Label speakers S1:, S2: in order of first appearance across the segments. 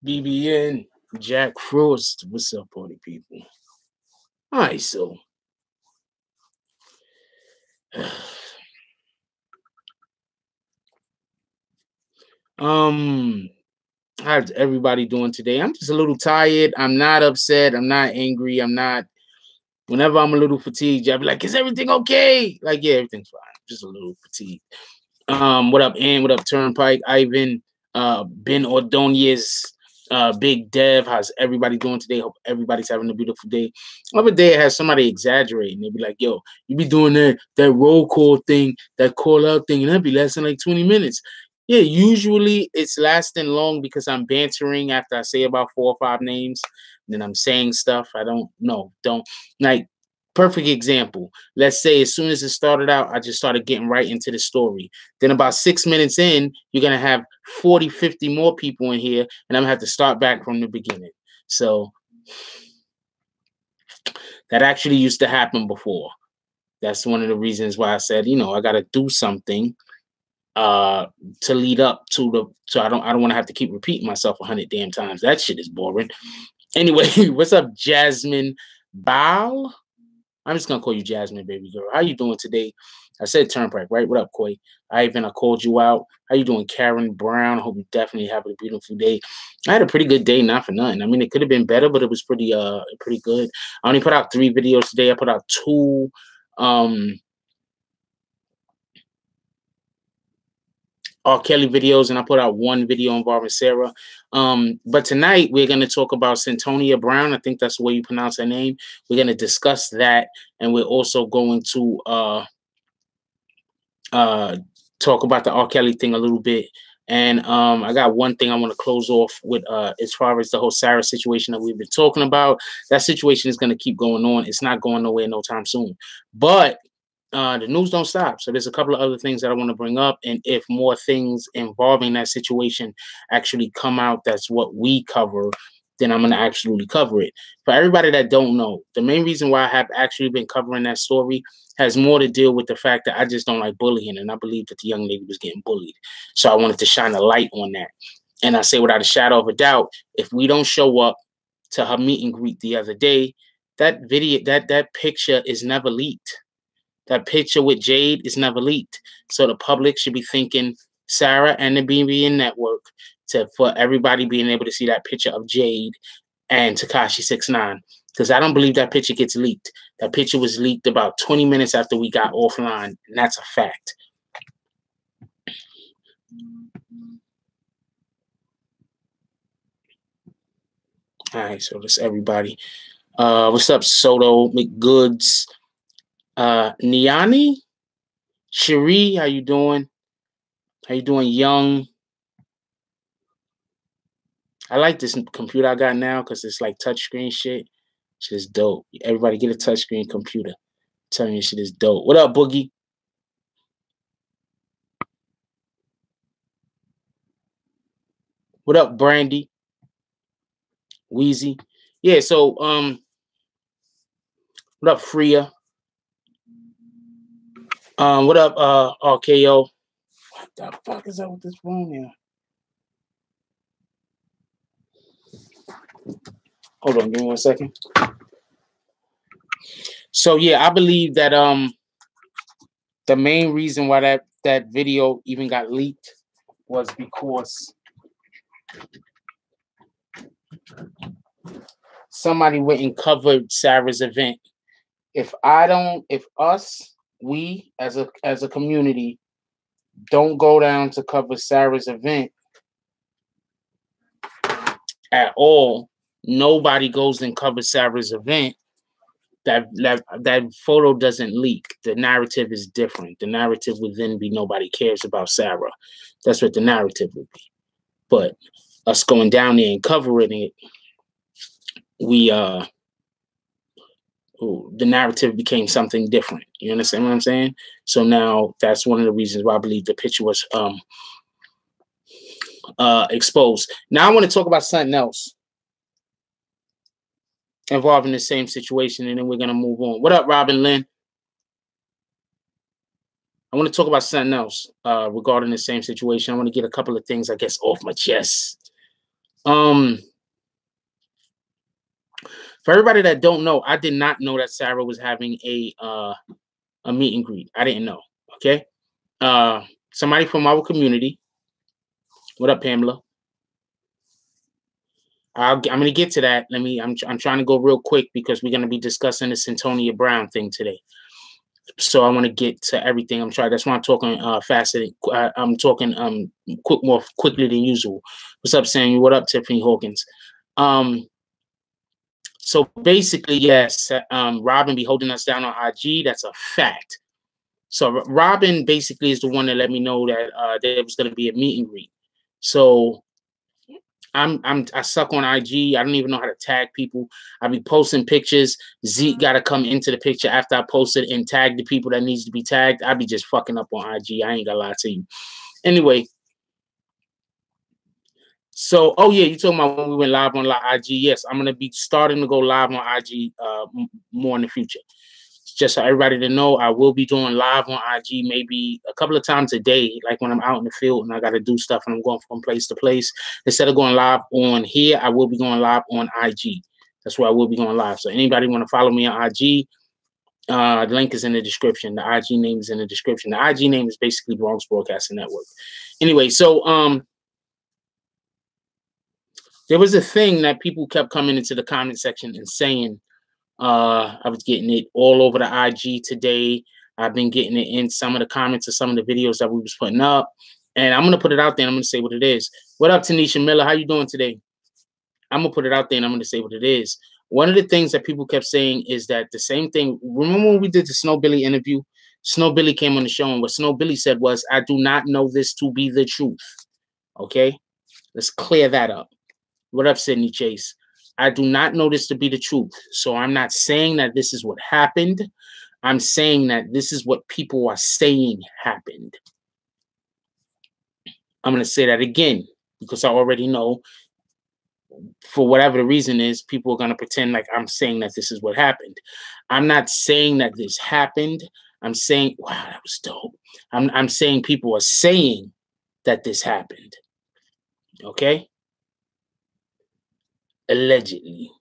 S1: BBN, Jack Frost. What's up, party people? All right, so how's everybody doing today? I'm just a little tired. I'm not upset. I'm not angry. I'm not. Whenever I'm a little fatigued, I'll be like, "Is everything okay?" Like, yeah, everything's fine. Just a little fatigued. What up, Ann? What up, Turnpike? Ivan, Ben Ordonez, Big Dev. How's everybody doing today? Hope everybody's having a beautiful day. Other day I had somebody exaggerating. They'd be like, "Yo, you be doing that roll call thing, that call out thing, and that'd be lasting like 20 minutes." Yeah, usually it's lasting long because I'm bantering after I say about 4 or 5 names. Then I'm saying stuff. I don't know. Don't like perfect example. Let's say as soon as it started out, I just started getting right into the story. Then about 6 minutes in, you're going to have 40, 50 more people in here, and I'm going to have to start back from the beginning. So that actually used to happen before. That's one of the reasons why I said, I got to do something to lead up to so I don't want to have to keep repeating myself 100 damn times. That shit is boring. Anyway, what's up, Jasmine Bow? I'm just gonna call you Jasmine, baby girl. How you doing today? I said Turnpike, right? What up, Koi? I called you out. How you doing, Karen Brown? Hope you definitely have a beautiful day. I had a pretty good day, not for nothing. I mean, it could have been better, but it was pretty good. I only put out 3 videos today. I put out 2 R. Kelly videos, and I put out 1 video involving Sarah. But tonight we're going to talk about Cyntoia Brown. I think that's the way you pronounce her name. We're going to discuss that, and we're also going to talk about the R. Kelly thing a little bit. And I got one thing I want to close off with as far as the whole Sarah situation that we've been talking about. That situation is going to keep going on. It's not going nowhere no time soon. But the news don't stop. So there's a couple of other things that I want to bring up. And if more things involving that situation actually come out, that's what we cover, then I'm going to absolutely cover it. For everybody that don't know, the main reason why I have actually been covering that story has more to deal with the fact that I just don't like bullying. And I believe that the young lady was getting bullied. So I wanted to shine a light on that. And I say without a shadow of a doubt, if we don't show up to her meet and greet the other day, that video, that picture is never leaked. That picture with Jade is never leaked. So the public should be thanking Sarah and the BBN network for everybody being able to see that picture of Jade and Tekashi 6ix9ine. Because I don't believe that picture gets leaked. That picture was leaked about 20 minutes after we got offline, and that's a fact. All right, so that's everybody. What's up, Soto McGoods? Niani? Cherie, how you doing? How you doing, Young? I like this computer I got now because it's like touchscreen shit. Shit is dope. Everybody get a touchscreen computer. I'm telling you, shit is dope. What up, Boogie? What up, Brandy? Wheezy? Yeah, so what up, Freya? What up, RKO? What the fuck is up with this phone here? Hold on, give me 1 second. So yeah, I believe that the main reason why that video even got leaked was because somebody went and covered Sarah's event. If we as a community don't go down to cover Sarah's event at all, nobody goes and covers Sarah's event, that photo doesn't leak. The narrative is different. The narrative would then be nobody cares about Sarah. That's what the narrative would be. But us going down there and covering it, the narrative became something different. You understand what I'm saying? So now that's one of the reasons why I believe the picture was exposed. Now I want to talk about something else involving the same situation, and then we're gonna move on. What up, Robin Lynn? I want to talk about something else regarding the same situation. I want to get a couple of things, I guess, off my chest. For everybody that don't know, I did not know that Sarah was having a meet and greet. I didn't know. Okay. Somebody from our community. What up, Pamela? I'm going to get to that. I'm trying to go real quick because we're going to be discussing the Cyntoia Brown thing today. So I want to get to everything. That's why I'm talking faster. I'm talking more quickly than usual. What's up, Samuel? What up, Tiffany Hawkins? So basically, yes, Robin be holding us down on IG. That's a fact. So Robin basically is the one that let me know that there was going to be a meet and greet. So I suck on IG. I don't even know how to tag people. I be posting pictures. Zeke got to come into the picture after I posted and tag the people that needs to be tagged. I be just fucking up on IG. I ain't gonna lie to you. Anyway, so oh yeah, you talking about when we went live on IG? Yes, I'm gonna be starting to go live on IG more in the future. Just so everybody to know, I will be doing live on IG maybe a couple of times a day, like when I'm out in the field and I got to do stuff and I'm going from place to place. Instead of going live on here, I will be going live on IG. That's where I will be going live. So anybody want to follow me on IG, the link is in the description. The IG name is in the description. The IG name is basically Bronx Broadcasting Network. Anyway, so there was a thing that people kept coming into the comment section and saying. I was getting it all over the IG today. I've been getting it in some of the comments of some of the videos that we was putting up. And I'm going to put it out there and I'm going to say what it is. What up, Tanisha Miller? How you doing today? I'm going to put it out there and I'm going to say what it is. One of the things that people kept saying is that the same thing. Remember when we did the Snow Billy interview? Snow Billy came on the show and what Snow Billy said was, I do not know this to be the truth. Okay? Let's clear that up. What up, Sydney Chase? I do not know this to be the truth. So I'm not saying that this is what happened. I'm saying that this is what people are saying happened. I'm going to say that again because I already know for whatever the reason is, people are going to pretend like I'm saying that this is what happened. I'm not saying that this happened. I'm saying, wow, that was dope. I'm saying people are saying that this happened. Okay? Allegedly.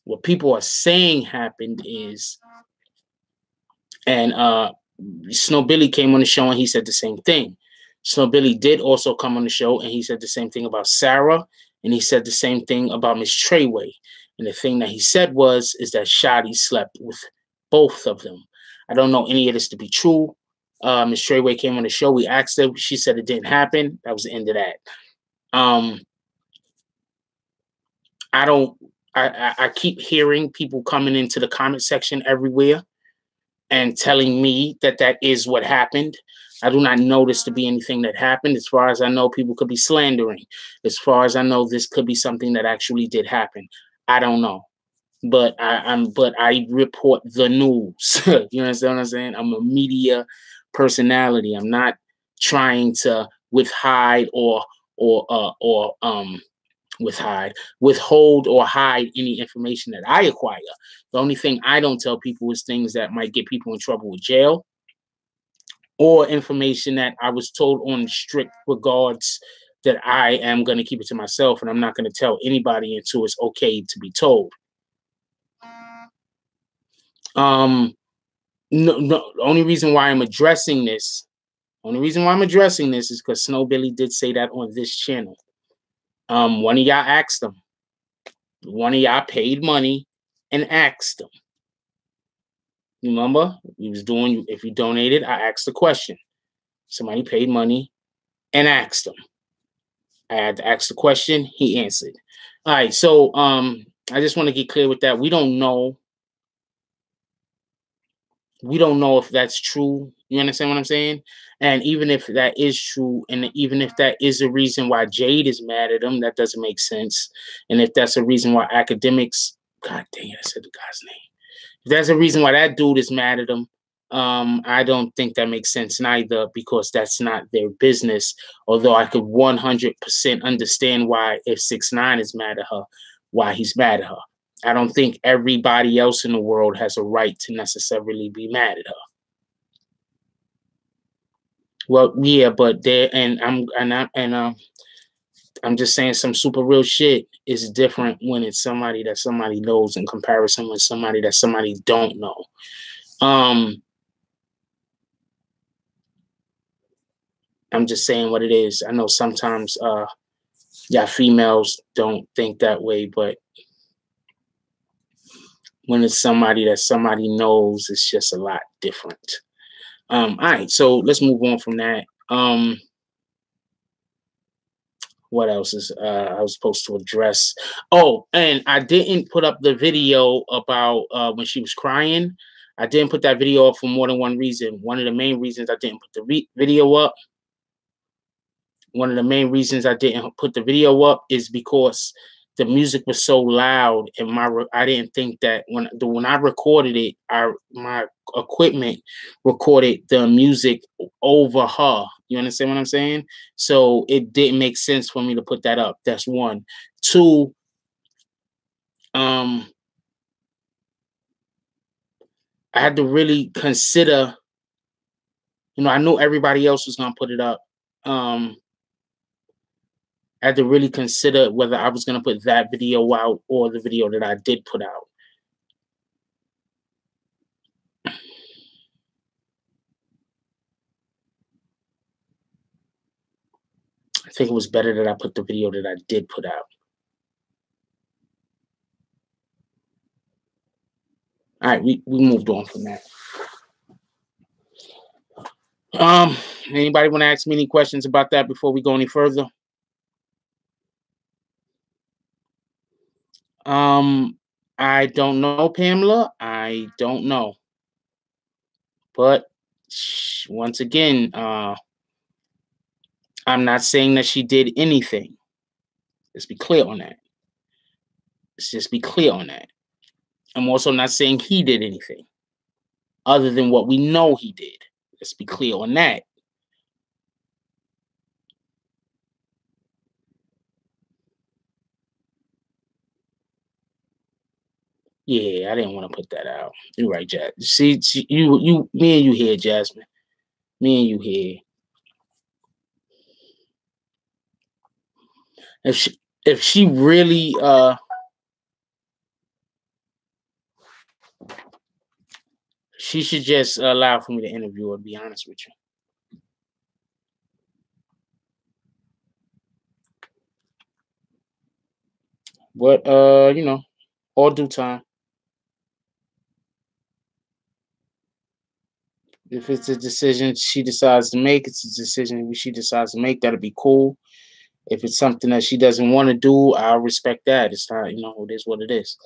S1: What people are saying happened is, and Snow Billy came on the show and he said the same thing. Snow Billy did also come on the show and he said the same thing about Sarah and he said the same thing about Miss Treyway. And the thing that he said is that Shotty slept with both of them. I don't know any of this to be true. Miss Treyway came on the show. We asked her. She said it didn't happen. That was the end of that. I keep hearing people coming into the comment section everywhere and telling me that that is what happened. I do not know this to be anything that happened. As far as I know, people could be slandering. As far as I know, this could be something that actually did happen. I don't know. But I report the news. You understand what I'm saying? I'm a media personality. I'm not trying to withhold or hide any information that I acquire. The only thing I don't tell people is things that might get people in trouble with jail or information that I was told on strict regards that I am going to keep it to myself and I'm not going to tell anybody until it's okay to be told. No, the only reason why I'm addressing this is because Snow Billy did say that on this channel. One of y'all asked him. One of y'all paid money and asked him. You remember? He was doing, if you donated, I asked the question. Somebody paid money and asked him. I had to ask the question. He answered. All right. So I just want to get clear with that. We don't know. We don't know if that's true. You understand what I'm saying? And even if that is true, and even if that is a reason why Jade is mad at him, that doesn't make sense. And if that's a reason why academics, God dang it, I said the guy's name. If that's a reason why that dude is mad at him, I don't think that makes sense neither, because that's not their business. Although I could 100% understand why, if 6ix9ine is mad at her, why he's mad at her. I don't think everybody else in the world has a right to necessarily be mad at her. Well, yeah, but there, and I'm just saying some super real shit is different when it's somebody that somebody knows in comparison with somebody that somebody don't know. I'm just saying what it is. I know sometimes yeah, females don't think that way, but when it's somebody that somebody knows, it's just a lot different. All right, so let's move on from that. What else is I was supposed to address? Oh, and I didn't put up the video about when she was crying. I didn't put that video up for more than one reason. One of the main reasons I didn't put the video up, one of the main reasons I didn't put the video up is because the music was so loud, and I didn't think that when I recorded it, my equipment recorded the music over her. You understand what I'm saying? So it didn't make sense for me to put that up. That's one. Two, I had to really consider. You know, I knew everybody else was gonna put it up. I had to really consider whether I was gonna put that video out or the video that I did put out. I think it was better that I put the video that I did put out. All right, we moved on from that. Anybody want to ask me any questions about that before we go any further? I don't know, Pamela. I don't know. But once again, I'm not saying that she did anything. Let's be clear on that. Let's just be clear on that. I'm also not saying he did anything other than what we know he did. Let's be clear on that. Yeah, I didn't want to put that out. You're right, Jazz. See, me and you here, Jasmine. Me and you here. If she really she should just allow for me to interview her, to be honest with you. But you know, all due time. If it's a decision she decides to make, it's a decision she decides to make. That'll be cool. If it's something that she doesn't want to do, I'll respect that. It's not, you know, it is what it is.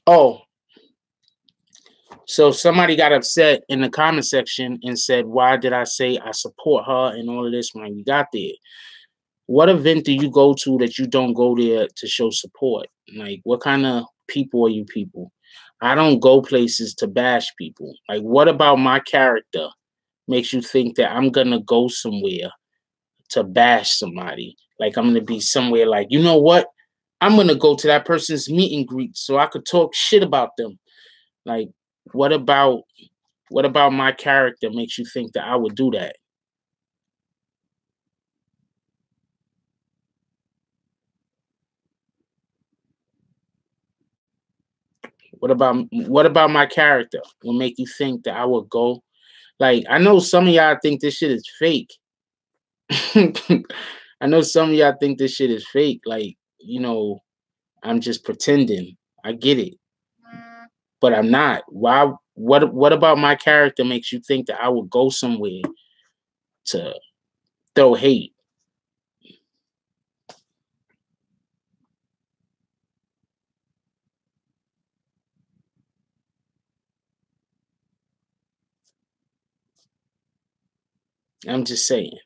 S1: Oh, so somebody got upset in the comment section and said, "Why did I say I support her and all of this when we got there?" What event do you go to that you don't go there to show support? Like, what kind of people are you people? I don't go places to bash people. Like, what about my character makes you think that I'm gonna go somewhere to bash somebody? Like, I'm gonna be somewhere like, you know what? I'm gonna go to that person's meet and greet so I could talk shit about them. Like, what about my character makes you think that I would do that? What about my character will make you think that I would go? Like, I know some of y'all think this shit is fake. I know some of y'all think this shit is fake. Like, you know, I'm just pretending. I get it. But I'm not. Why what about my character makes you think that I would go somewhere to throw hate? I'm just saying.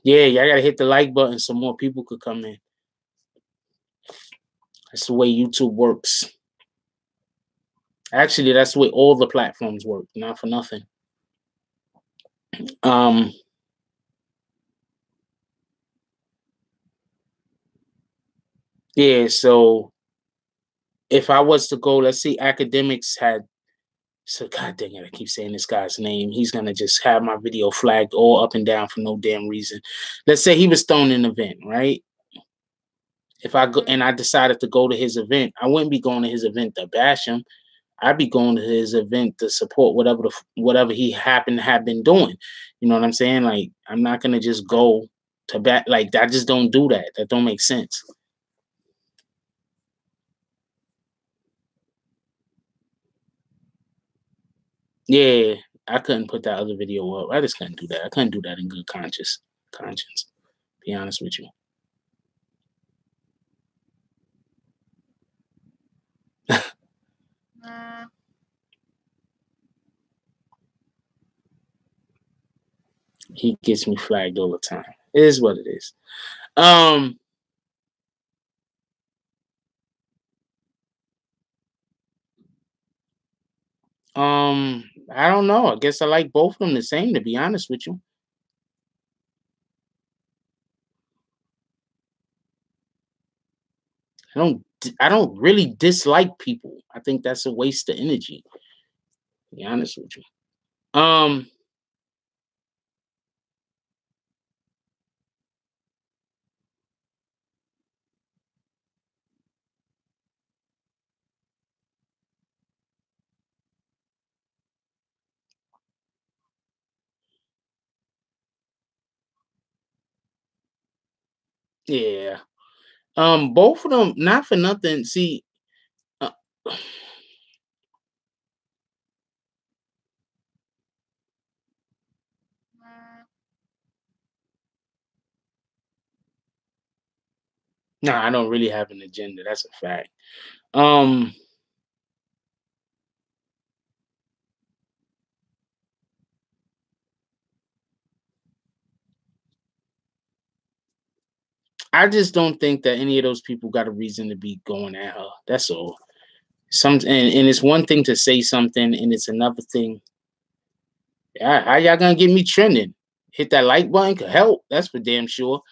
S1: Yeah, y'all gotta hit the like button so more people could come in. That's the way YouTube works. Actually, that's the way all the platforms work, not for nothing. Um, yeah, so if I was to go, let's see, academics had, so god dang it, I keep saying this guy's name. He's gonna just have my video flagged all up and down for no damn reason. Let's say he was thrown in an event, right? If I go and I decided to go to his event, I wouldn't be going to his event to bash him. I'd be going to his event to support whatever he happened to have been doing. You know what I'm saying? Like, I'm not gonna just go to bat. Like, I just don't do that. That don't make sense. Yeah, I couldn't put that other video up. I just couldn't do that. I couldn't do that in good conscience. Be honest with you. He gets me flagged all the time. It is what it is. Um, I don't know. I guess I like both of them the same, to be honest with you. I don't really dislike people. I think that's a waste of energy, to be honest with you. Um, yeah. Both of them, not for nothing. See, uh, no, I don't really have an agenda. That's a fact. Um, I just don't think that any of those people got a reason to be going at her. That's all. And it's one thing to say something, and it's another thing. Yeah, how y'all gonna get me trending? Hit that like button could help. That's for damn sure.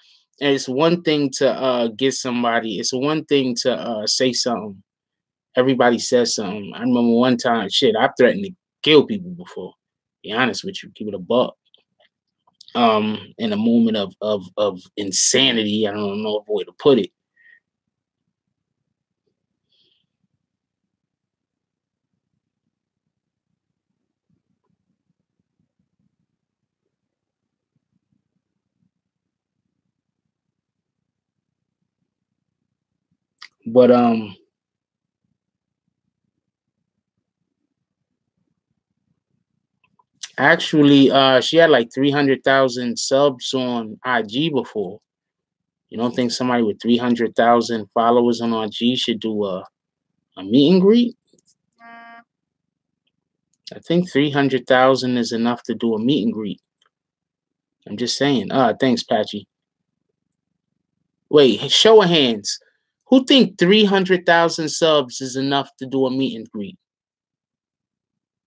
S1: And it's one thing to get somebody. It's one thing to say something. Everybody says something. I remember one time, shit, I threatened to kill people before. Be honest with you, keep it a buck. In a moment of insanity, I don't know a way to put it. But actually, she had like 300,000 subs on IG before. You don't think somebody with 300,000 followers on IG should do a meet and greet? I think 300,000 is enough to do a meet and greet. I'm just saying. Thanks, Patchy. Wait, show of hands. Who think 300,000 subs is enough to do a meet and greet?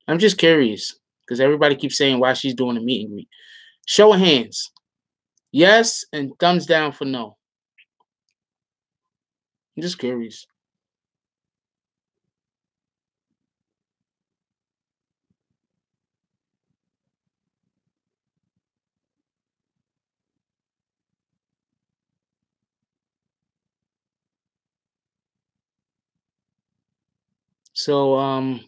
S1: I'm just curious because everybody keeps saying why she's doing a meet and greet. Show of hands. Yes, and thumbs down for no. I'm just curious. So,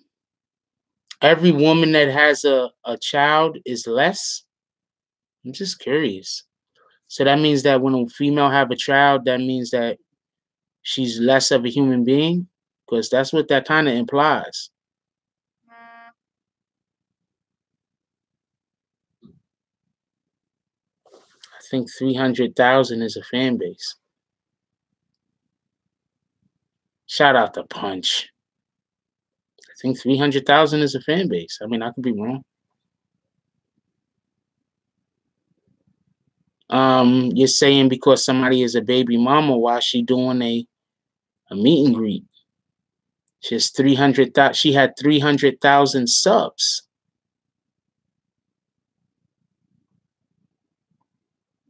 S1: every woman that has a child is less. I'm just curious. So that means that when a female have a child, that means that she's less of a human being, because that's what that kind of implies. I think 300,000 is a fan base. Shout out to Punch. I think 300,000 is a fan base. I mean, I could be wrong. You're saying because somebody is a baby mama, why she doing a meet and greet? She has 300,000. She had 300,000 subs.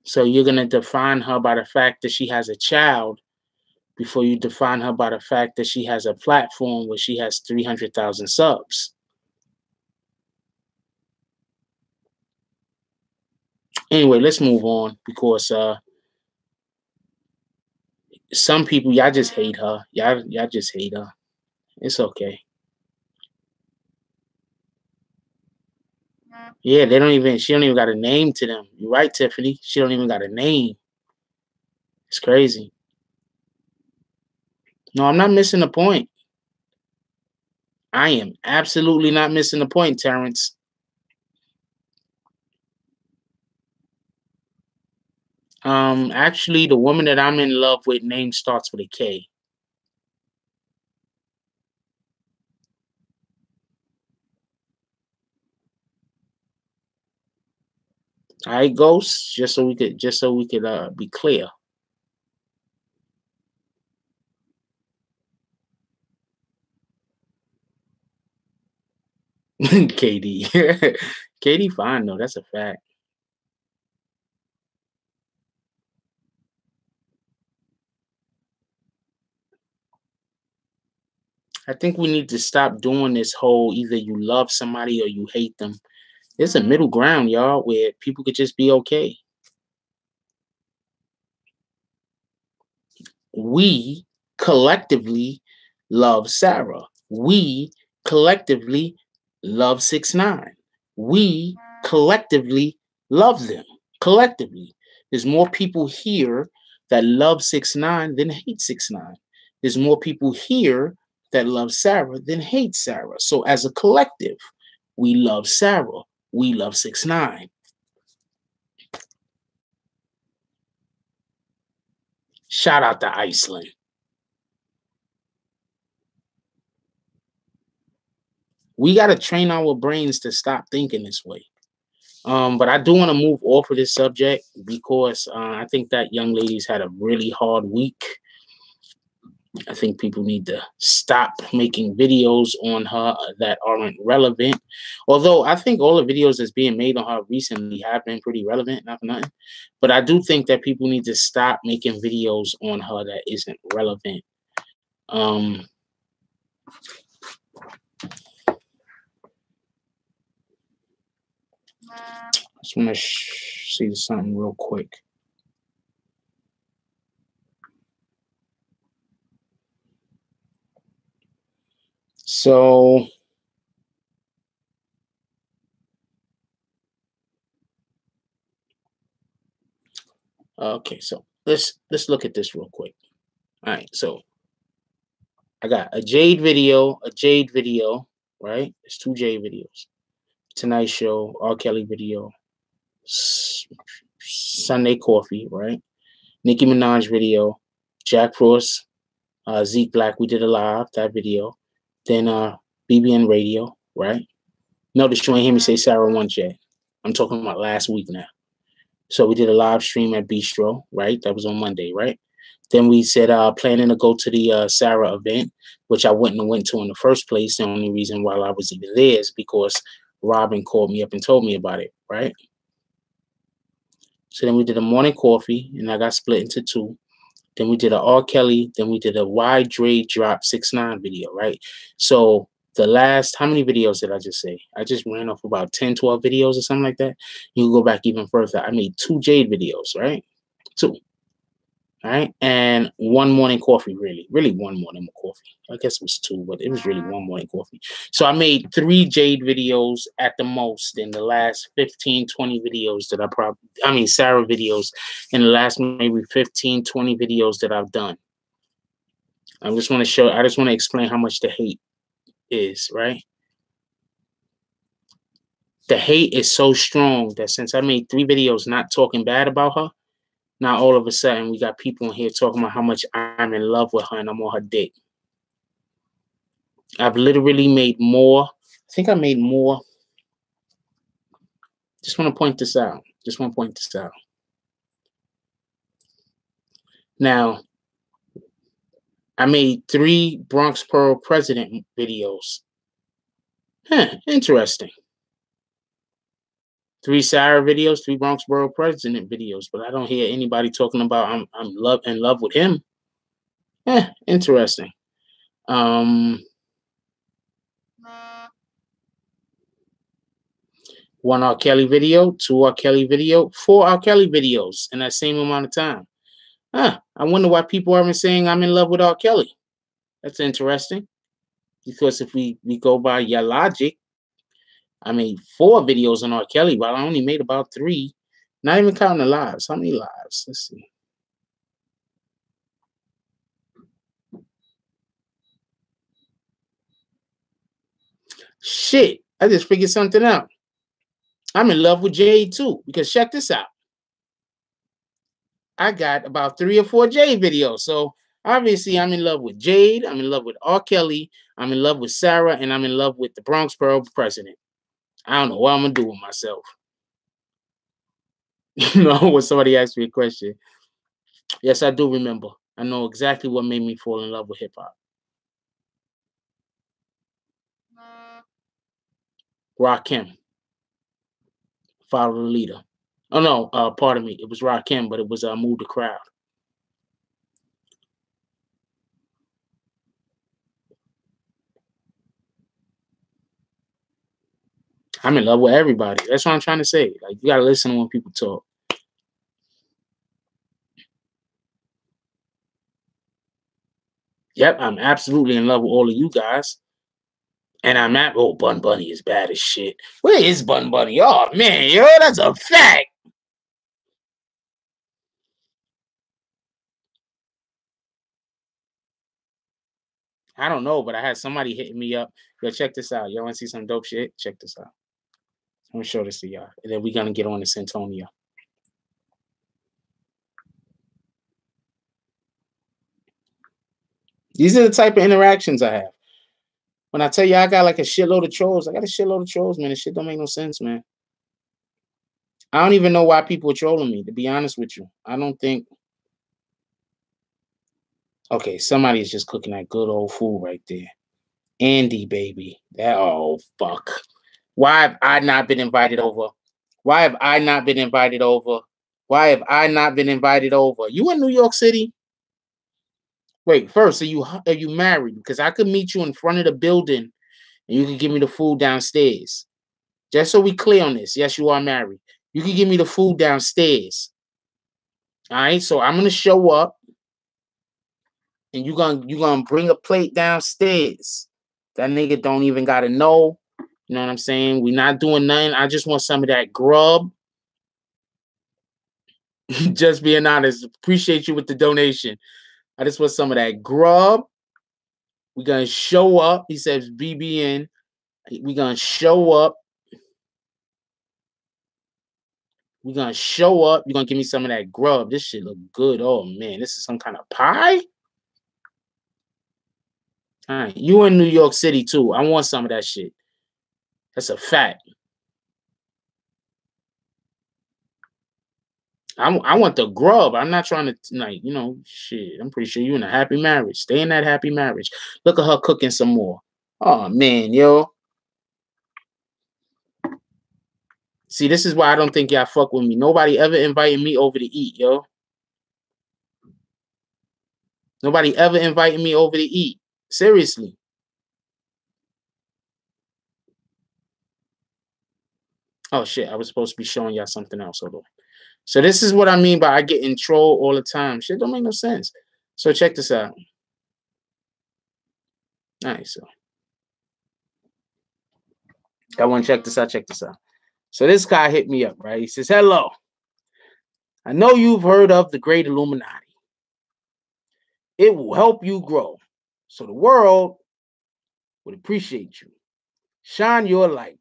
S1: So you're going to define her by the fact that she has a child before you define her by the fact that she has a platform where she has 300,000 subs. Anyway, let's move on because some people, y'all just hate her. Y'all just hate her. It's okay. Yeah, she don't even got a name to them. You're right, Tiffany. She don't even got a name. It's crazy. No, I'm not missing the point. I am absolutely not missing the point, Terrence. Actually, the woman that I'm in love with, name starts with a K. All right, Ghost. Just so we could be clear. KD. KD fine though. That's a fact. I think we need to stop doing this whole either you love somebody or you hate them. There's a middle ground, y'all, where people could just be okay. We collectively love Sarah. We collectively love 6ix9ine. We collectively love them. Collectively. There's more people here that love 6ix9ine than hate 6ix9ine. There's more people here that love Sarah than hate Sarah. So as a collective, we love Sarah. We love 6ix9ine. Shout out to Iceland. We got to train our brains to stop thinking this way. But I do want to move off of this subject because I think that young lady's had a really hard week. I think people need to stop making videos on her that aren't relevant. Although I think all the videos that's being made on her recently have been pretty relevant, not for nothing. But I do think that people need to stop making videos on her that isn't relevant. I just want to see something real quick. So okay, so let's look at this real quick. All right, so I got a Jade video, right? It's 2 Jade videos. Tonight Show, R. Kelly video, Sunday Coffee, right? Nicki Minaj video, Jack Frost, Zeke Black, we did a live, that video. Then BBN Radio, right? Notice you ain't hear me say Sarah once yet. I'm talking about last week now. So we did a live stream at Bistro, right? That was on Monday, right? Then we said planning to go to the Sarah event, which I wouldn't have went to in the first place. The only reason why I was even there is because Robin called me up and told me about it, right? So then we did a morning coffee, and I got split into 2. Then we did a R. Kelly. Then we did a Why Dre Drop 6ix9ine video, right? So the last, how many videos did I just say? I just ran off about 10, 12 videos or something like that. You can go back even further. I made 2 Jade videos, right? 2. All right. And 1 morning coffee, really 1 morning coffee. I guess it was 2, but it was really 1 morning coffee. So I made 3 Jade videos at the most in the last 15, 20 videos that Sarah videos in the last maybe 15, 20 videos that I've done. I just want to explain how much the hate is, right? The hate is so strong that since I made 3 videos not talking bad about her, now all of a sudden we got people in here talking about how much I'm in love with her and I'm on her dick. I've literally made more. I think I made more. Just want to point this out. Now, I made 3 Bronx Pearl President videos. Interesting. 3 Sarah videos, 3 Bronx Borough President videos, but I don't hear anybody talking about I'm in love with him. Interesting. 1 R. Kelly video, 2 R. Kelly video, 4 R. Kelly videos in that same amount of time. I wonder why people aren't saying I'm in love with R. Kelly. That's interesting. Because if we go by your logic, I made 4 videos on R. Kelly, but I only made about 3. Not even counting the lives. How many lives? Let's see. Shit, I just figured something out. I'm in love with Jade too, because check this out. I got about 3 or 4 Jade videos. So obviously I'm in love with Jade, I'm in love with R. Kelly, I'm in love with Sarah, and I'm in love with the Bronx Borough President. I don't know what I'm gonna do with myself. You know, when somebody asked me a question. Yes, I do remember. I know exactly what made me fall in love with hip hop. Rakim, Follow the Leader. Oh no, pardon me. It was Rakim, but it was Move the Crowd. I'm in love with everybody. That's what I'm trying to say. Like, you gotta listen when people talk. Yep, I'm absolutely in love with all of you guys. And I'm at Bun Bunny is bad as shit. Where is Bun Bunny? Oh man, yo, that's a fact. I don't know, but I had somebody hitting me up. Yo, check this out. Y'all want to see some dope shit? Check this out. Let me show this to y'all. And then we're gonna get on to Cyntoia. These are the type of interactions I have. When I tell you I got like a shitload of trolls, I got a shitload of trolls, man. This shit don't make no sense, man. I don't even know why people are trolling me, to be honest with you. I don't think. Okay, somebody is just cooking that good old food right there. Andy, baby. That, oh, fuck. Why have I not been invited over? Why have I not been invited over? Why have I not been invited over? You in New York City? Wait, first, are you married? Because I could meet you in front of the building and you can give me the food downstairs. Just so we clear on this. Yes, you are married. You can give me the food downstairs. All right. So I'm gonna show up and you're gonna bring a plate downstairs. That nigga don't even gotta know. You know what I'm saying? We're not doing nothing. I just want some of that grub. Just being honest. Appreciate you with the donation. I just want some of that grub. We're gonna show up. He says BBN. We're gonna show up. We're gonna show up. You're gonna give me some of that grub. This shit look good. Oh man, this is some kind of pie. All right, you in New York City too. I want some of that shit. That's a fact. I want the grub. I'm not trying to like, shit. I'm pretty sure you in a happy marriage. Stay in that happy marriage. Look at her cooking some more. Oh man, yo. See, this is why I don't think y'all fuck with me. Nobody ever invited me over to eat, yo. Nobody ever invited me over to eat. Seriously. Oh shit, I was supposed to be showing y'all something else. Hold on. So this is what I mean by I get in troll all the time. Shit don't make no sense. So check this out. All right, so I want to check this out. Check this out. So this guy hit me up, right? He says, "Hello. I know you've heard of the Great Illuminati. It will help you grow, so the world would appreciate you. Shine your light,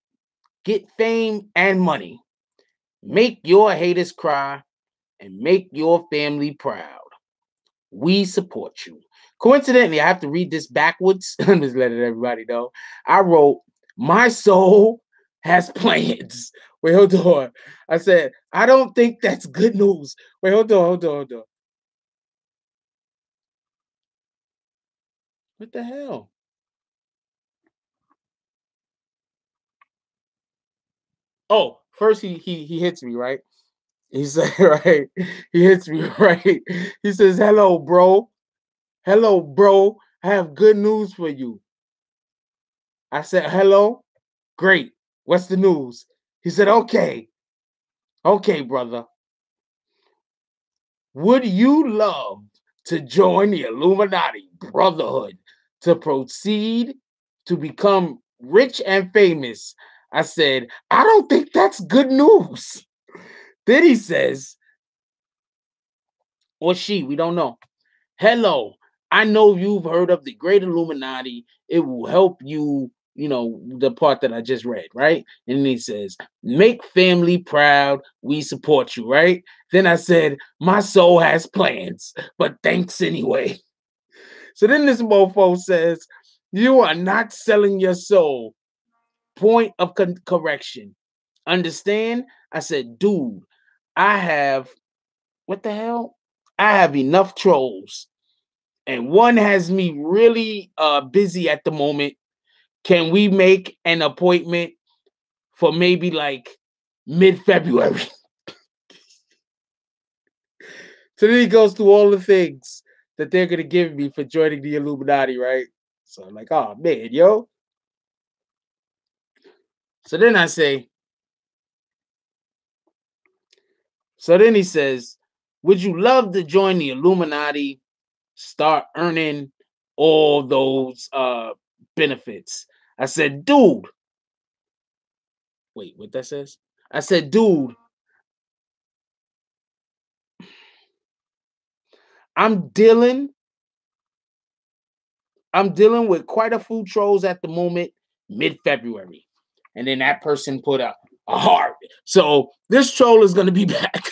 S1: get fame and money, make your haters cry, and make your family proud. We support you." Coincidentally, I have to read this backwards. I'm just letting everybody know. I wrote, "My soul has plans." Wait, hold on. I said, "I don't think that's good news." Wait, hold on. What the hell? Oh, first he hits me, right? He said, right, he hits me, right? He says, hello, bro. Hello, bro. I have good news for you. I said, hello. Great. What's the news? He said, okay. Okay, brother. Would you love to join the Illuminati Brotherhood to proceed to become rich and famous? I said, I don't think that's good news. Then he says, or she, we don't know. Hello, I know you've heard of the Great Illuminati. It will help you, you know, the part that I just read, right? And then he says, make family proud. We support you, right? Then I said, my soul has plans, but thanks anyway. So then this mofo says, you are not selling your soul. Point of correction. Understand? I said, dude, I have, what the hell? I have enough trolls. And one has me really busy at the moment. Can we make an appointment for maybe like mid-February? So then he goes through all the things that they're gonna give me for joining the Illuminati, right? So I'm like, oh man, yo. So then I say, so then he says, would you love to join the Illuminati? Start earning all those benefits. I said, dude. Wait, what that says? I said, dude, I'm dealing with quite a few trolls at the moment, mid-February. And then that person put a heart. So this troll is gonna be back.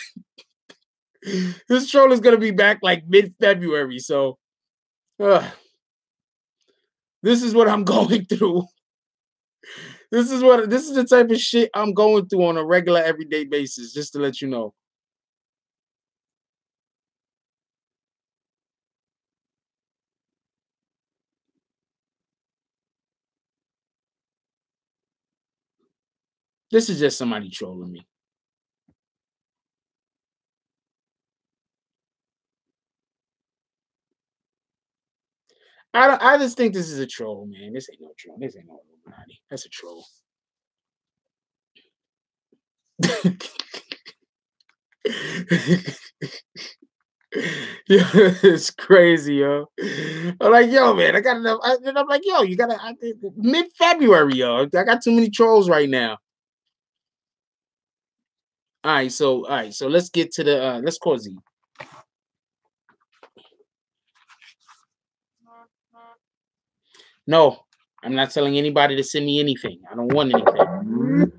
S1: This troll is gonna be back like mid-February. So this is what I'm going through. This is the type of shit I'm going through on a regular everyday basis, just to let you know. This is just somebody trolling me. I just think this is a troll, man. This ain't no troll. This ain't no Illuminati. That's a troll. Yeah, it's crazy, yo. I'm like, yo, man, I got enough. And I'm like, yo, you gotta mid-February, yo. I got too many trolls right now. All right, so let's get to the let's call Z. No, I'm not telling anybody to send me anything. I don't want anything.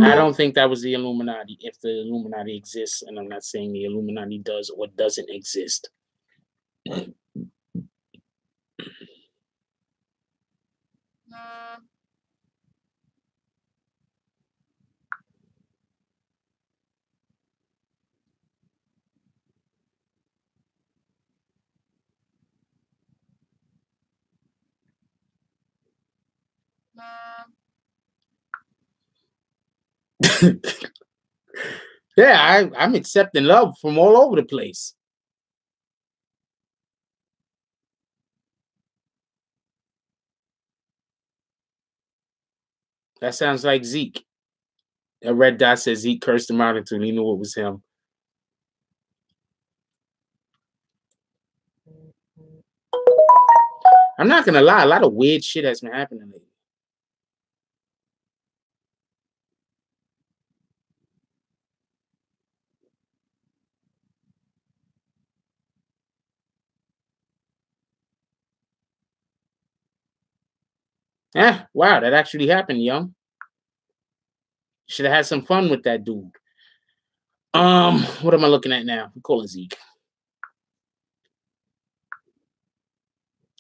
S1: I don't think that was the Illuminati, if the Illuminati exists, and I'm not saying the Illuminati does or doesn't exist. Yeah, I'm accepting love from all over the place. That sounds like Zeke. A red dot says Zeke cursed him out until he knew it was him. I'm not gonna lie, a lot of weird shit has been happening lately. Yeah, wow, that actually happened, young. Should have had some fun with that dude. What am I looking at now? I'm calling Zeke.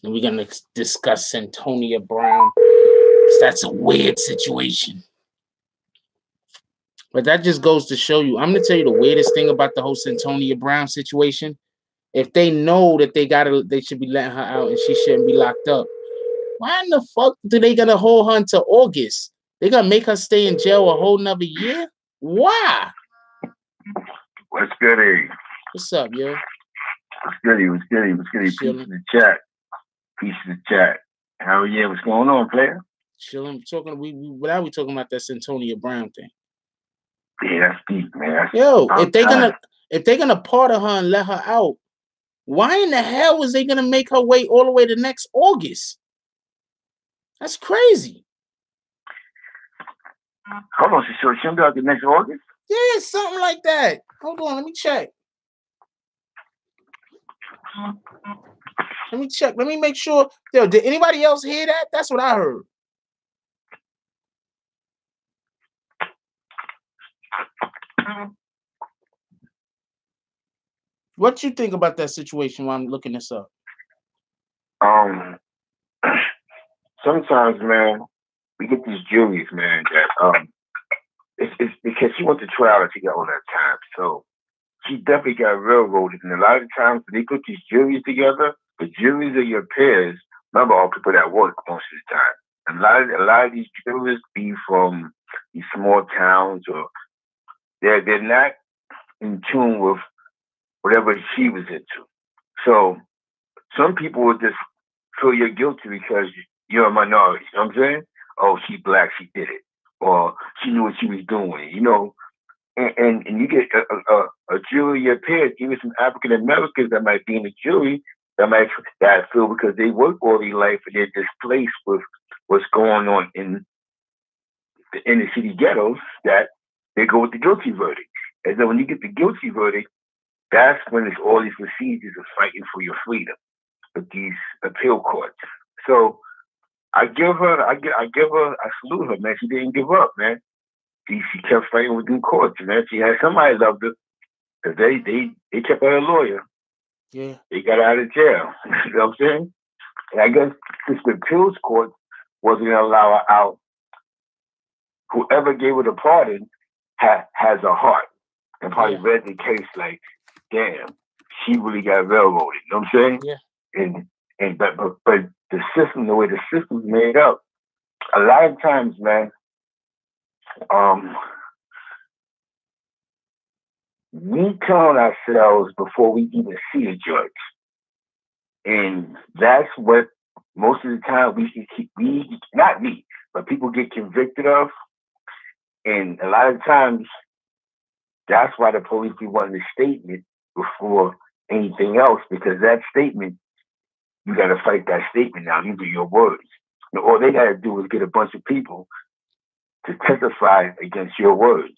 S1: And we're gonna discuss Cyntoia Brown. That's a weird situation. But that just goes to show you. I'm gonna tell you the weirdest thing about the whole Cyntoia Brown situation. If they know that they should be letting her out and she shouldn't be locked up. Why in the fuck do they gonna hold her until August? They gonna make her stay in jail a whole nother year? Why?
S2: What's goody?
S1: What's up, yo?
S2: What's goody? What's goody? What's goody? Peace in the chat. Peace in the chat. How are you? What's going on, player?
S1: Chilling. Talking. Now we talking about that Cyntoia Brown thing.
S2: Yeah, that's deep, man.
S1: Yo, if they're gonna pardon her and let her out, why in the hell was they gonna make her wait all the way to next August? That's crazy.
S2: Hold on, so she'll be out the next August?
S1: Yeah, something like that. Hold on, let me check. Let me check. Let me make sure. Yo, did anybody else hear that? That's what I heard. What you think about that situation while I'm looking this up?
S2: Sometimes, man, we get these juries, man, that it's because she went to trial and she got all that time. So she definitely got railroaded. And a lot of times when they put these juries together, the juries are your peers. Remember, all people that work most of the time. And a lot of these juries be from these small towns, or they're not in tune with whatever she was into. So some people would just feel you're guilty because you're a minority. You know what I'm saying? Oh, she black, she did it. Or she knew what she was doing, you know? And you get a jury of your peers, even some African Americans that might be in the jury, that feel because they work all their life and they're displaced with what's going on in the inner city ghettos, that they go with the guilty verdict. And then when you get the guilty verdict, that's when it's all these procedures of fighting for your freedom with these appeal courts. So I salute her, man. She didn't give up, man. She kept fighting with them courts, man. She had somebody loved her, because they kept her a lawyer.
S1: Yeah.
S2: They got her out of jail. You know what I'm saying? And I guess since the appeals court wasn't going to allow her out, whoever gave her the pardon has a heart, and probably read the case like, damn, she really got railroaded. You know what I'm saying?
S1: Yeah.
S2: But the system, the way the system's made up, a lot of times, man, we count ourselves before we even see a judge. And that's what most of the time not me, but people get convicted of. And a lot of times, that's why the police be wanting a statement before anything else, because that statement, you got to fight that statement now. These are your words. And all they got to do is get a bunch of people to testify against your words.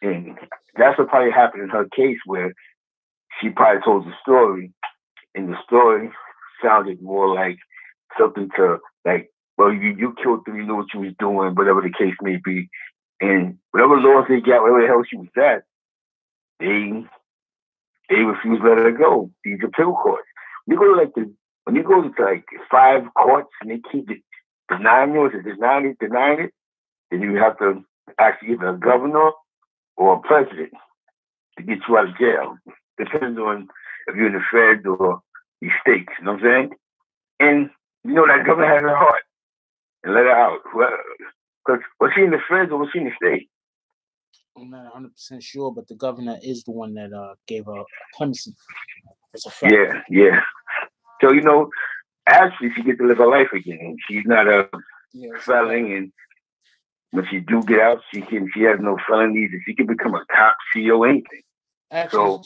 S2: And that's what probably happened in her case, where she probably told the story, and the story sounded more like something to, like, well, you killed them, you knew what you was doing, whatever the case may be. And whatever laws they got, whatever the hell she was at, they refused to let her go. These appeal courts. When you go to like 5 courts and they keep denying you, denying it, then you have to ask either a governor or a president to get you out of jail. Depends on if you're in the feds or the states. You know what I'm saying? And you know that governor has her heart and let her out. Because was she in the feds or was she in the state?
S1: I'm not 100% sure, but the governor is the one that gave her clemency. That's a fact.
S2: Yeah. So, you know, actually, she gets to live her life again. She's not a felon, and when she do get out, she has no felonies, and she can become a top CEO, anything.
S1: Actually,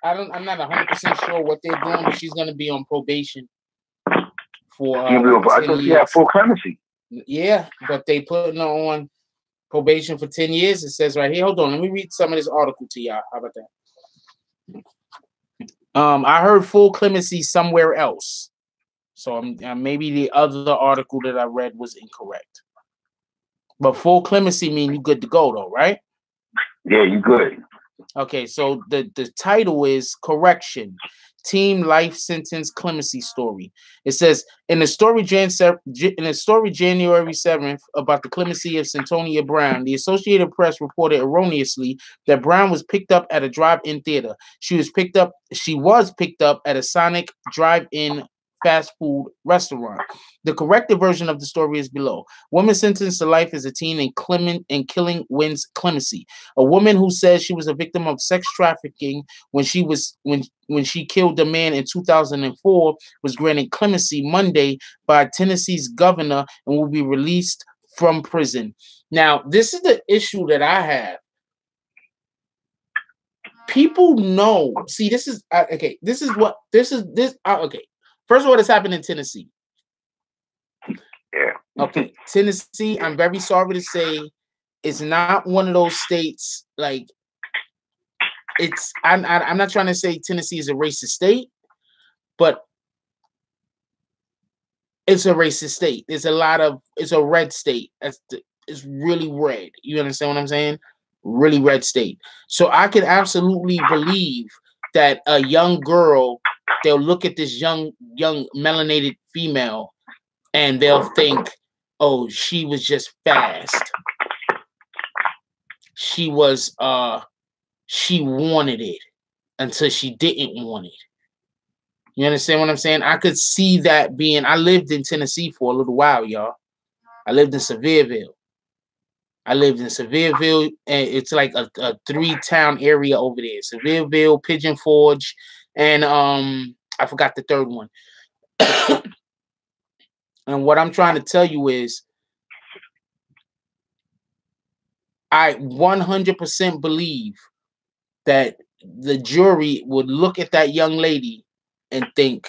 S1: I'm not 100% sure what they're doing, but she's going to be on probation for.
S2: I thought she had full clemency.
S1: Yeah, but they putting her on probation for 10 years. It says right here. Hold on, let me read some of this article to y'all. How about that? I heard full clemency somewhere else, so maybe the other article that I read was incorrect. But full clemency mean you good to go though, right?
S2: Yeah, you good.
S1: Okay, so the title is Correction. Team Life Sentence Clemency Story. It says in the story January 7th about the clemency of Cyntoia Brown, the Associated Press reported erroneously that Brown was picked up at a drive-in theater. She was picked up at a Sonic drive-in fast food restaurant. The corrected version of the story is below. Woman sentenced to life as a teen and killing wins clemency. A woman who says she was a victim of sex trafficking when she killed a man in 2004 was granted clemency Monday by Tennessee's governor and will be released from prison. Now, this is the issue that I have. People know. See, this is okay. This is okay. First of all, this happened in Tennessee.
S2: Yeah.
S1: Okay, Tennessee. I'm very sorry to say, it's not one of those states like it's. I'm not trying to say Tennessee is a racist state, but it's a racist state. It's a red state. It's really red. You understand what I'm saying? Really red state. So I can absolutely believe that a young girl, they'll look at this young melanated female and they'll think, oh, she was just fast. She wanted it until she didn't want it. You understand what I'm saying? I could see that being. I lived in Tennessee for a little while, y'all. I lived in Sevierville. And it's like a 3-town area over there. Sevierville, Pigeon Forge, and I forgot the third one. And what I'm trying to tell you is, I 100% believe that the jury would look at that young lady and think,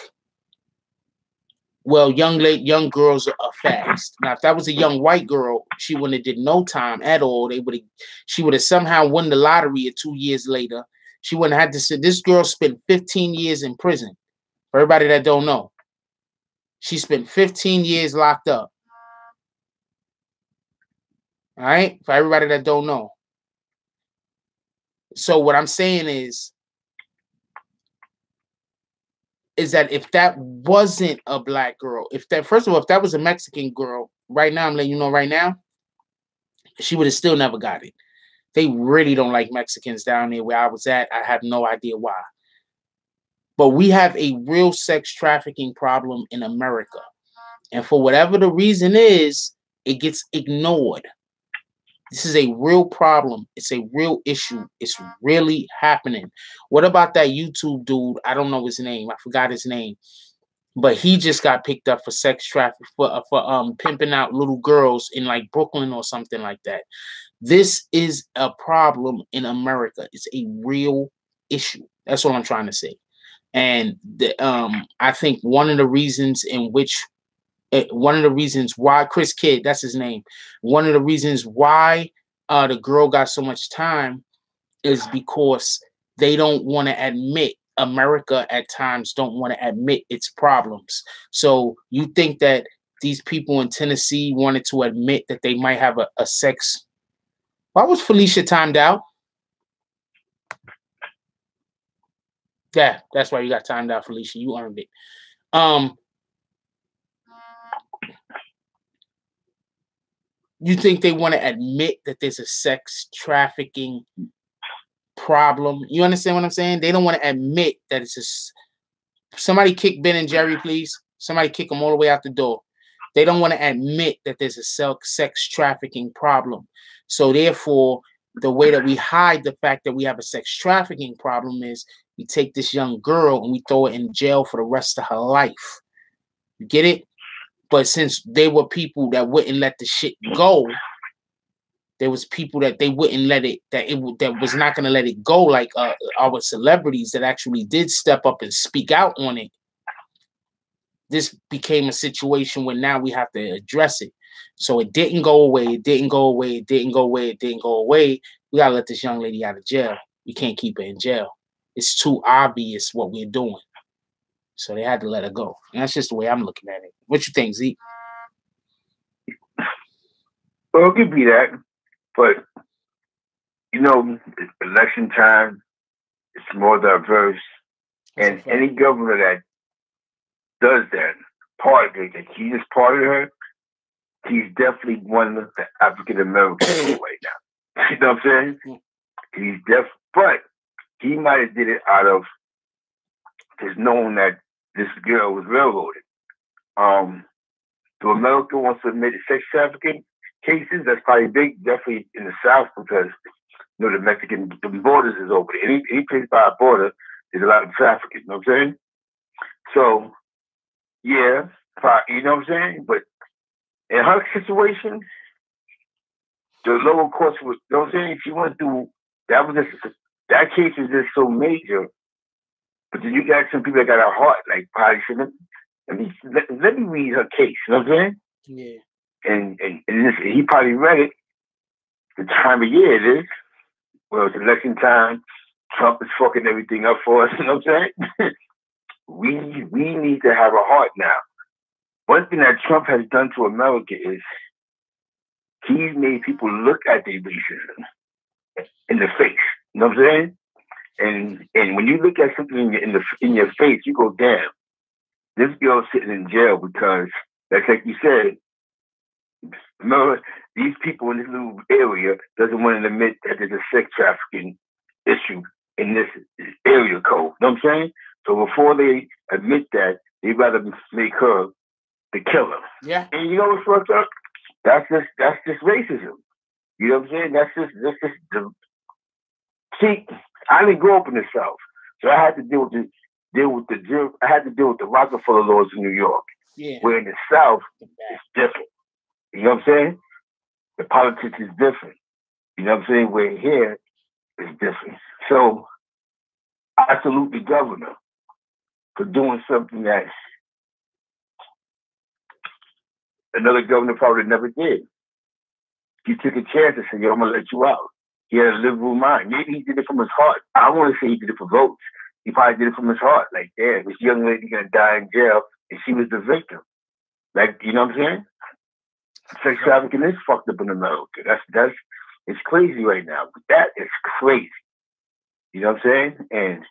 S1: well, young girls are fast. Now, if that was a young white girl, she wouldn't have did no time at all. She would have somehow won the lottery 2 years later. She wouldn't have had to sit. This girl spent 15 years in prison. For everybody that don't know, she spent 15 years locked up. All right, for everybody that don't know. So what I'm saying is that if that wasn't a black girl, first of all, if that was a Mexican girl, right now, I'm letting you know right now, she would have still never got it. They really don't like Mexicans down there where I was at. I have no idea why. But we have a real sex trafficking problem in America. And for whatever the reason is, it gets ignored. This is a real problem. It's a real issue. It's really happening. What about that YouTube dude? I don't know his name. I forgot his name. But he just got picked up for sex trafficking, for pimping out little girls in like Brooklyn or something like that. This is a problem in America. It's a real issue. That's what I'm trying to say. And I think one of the reasons why Chris Kidd, that's his name, one of the reasons why the girl got so much time is because they don't want to admit, America at times don't want to admit its problems. So you think that these people in Tennessee wanted to admit that they might have a sex. Why was Felicia timed out? Yeah, that's why you got timed out, Felicia. You earned it. You think they want to admit that there's a sex trafficking problem? You understand what I'm saying? They don't want to admit that it's somebody kick Ben and Jerry, please. Somebody kick them all the way out the door. They don't want to admit that there's a sex trafficking problem. So therefore, the way that we hide the fact that we have a sex trafficking problem is we take this young girl and we throw her in jail for the rest of her life. You get it? But since they were people that wouldn't let the shit go, there was people that they wouldn't let it, that was not going to let it go, like our celebrities that actually did step up and speak out on it. This became a situation where now we have to address it. So it didn't go away. It didn't go away. It didn't go away. It didn't go away. We got to let this young lady out of jail. We can't keep her in jail. It's too obvious what we're doing. So they had to let her go. And that's just the way I'm looking at it. What you think, Zeke?
S2: Well, it could be that. But, you know, it's election time. It's more diverse. And any governor that does that, part of it, that he just parted her, he's definitely one of the African Americans right now. You know what I'm saying? But he might have did it out of his knowing that this girl was railroaded. So America wants to admit sex trafficking cases. That's probably big, definitely in the South, because the Mexican the borders is over there. Any place by a border, there's a lot of trafficking. You know what I'm saying? So yeah, you know what I'm saying. But in her situation, the lower courts was, you know what I'm saying. She went through that case is just so major. But then you got some people that got a heart, like probably shouldn't. Let me read her case. You know what I'm saying?
S1: Yeah.
S2: And he probably read it. The time of year it is. Well, it's election time. Trump is fucking everything up for us. You know what I'm saying? we need to have a heart now. One thing that Trump has done to America is he's made people look at their racism in the face. You know what I'm saying? And when you look at something in your face, you go, damn. This girl's sitting in jail because, that's like you said, remember, these people in this little area doesn't want to admit that there's a sex trafficking issue in this area code. You know what I'm saying? So before they admit that, they'd rather make her the killer.
S1: Yeah.
S2: And you know what's fucked up? That's just racism. You know what I'm saying? That's just see, I didn't grow up in the South, so I had to deal with the Rockefeller laws in New York.
S1: Yeah.
S2: Where in the South, it's different. You know what I'm saying? The politics is different. You know what I'm saying? Where here, it's different. So, I salute the governor for doing something that another governor probably never did. He took a chance and said, yo, I'm going to let you out. He had a liberal mind. Maybe he did it from his heart. I want to say he did it for votes. He probably did it from his heart. Like, damn, this young lady going to die in jail, and she was the victim. Like, you know what I'm saying? Sex trafficking is fucked up in America. It's crazy right now. But that is crazy. You know what I'm saying? And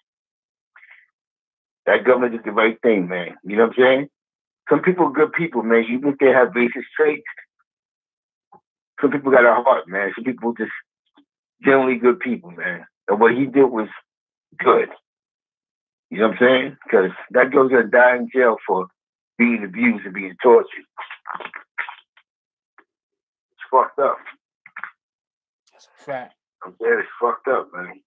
S2: that governor did the right thing, man. You know what I'm saying? Some people are good people, man. Even if they have racist traits, some people got a heart, man. Some people just generally good people, man. And what he did was good. You know what I'm saying? Because that girl's gonna die in jail for being abused and being tortured. It's fucked up.
S1: That's a fact.
S2: I'm saying it's fucked up, man.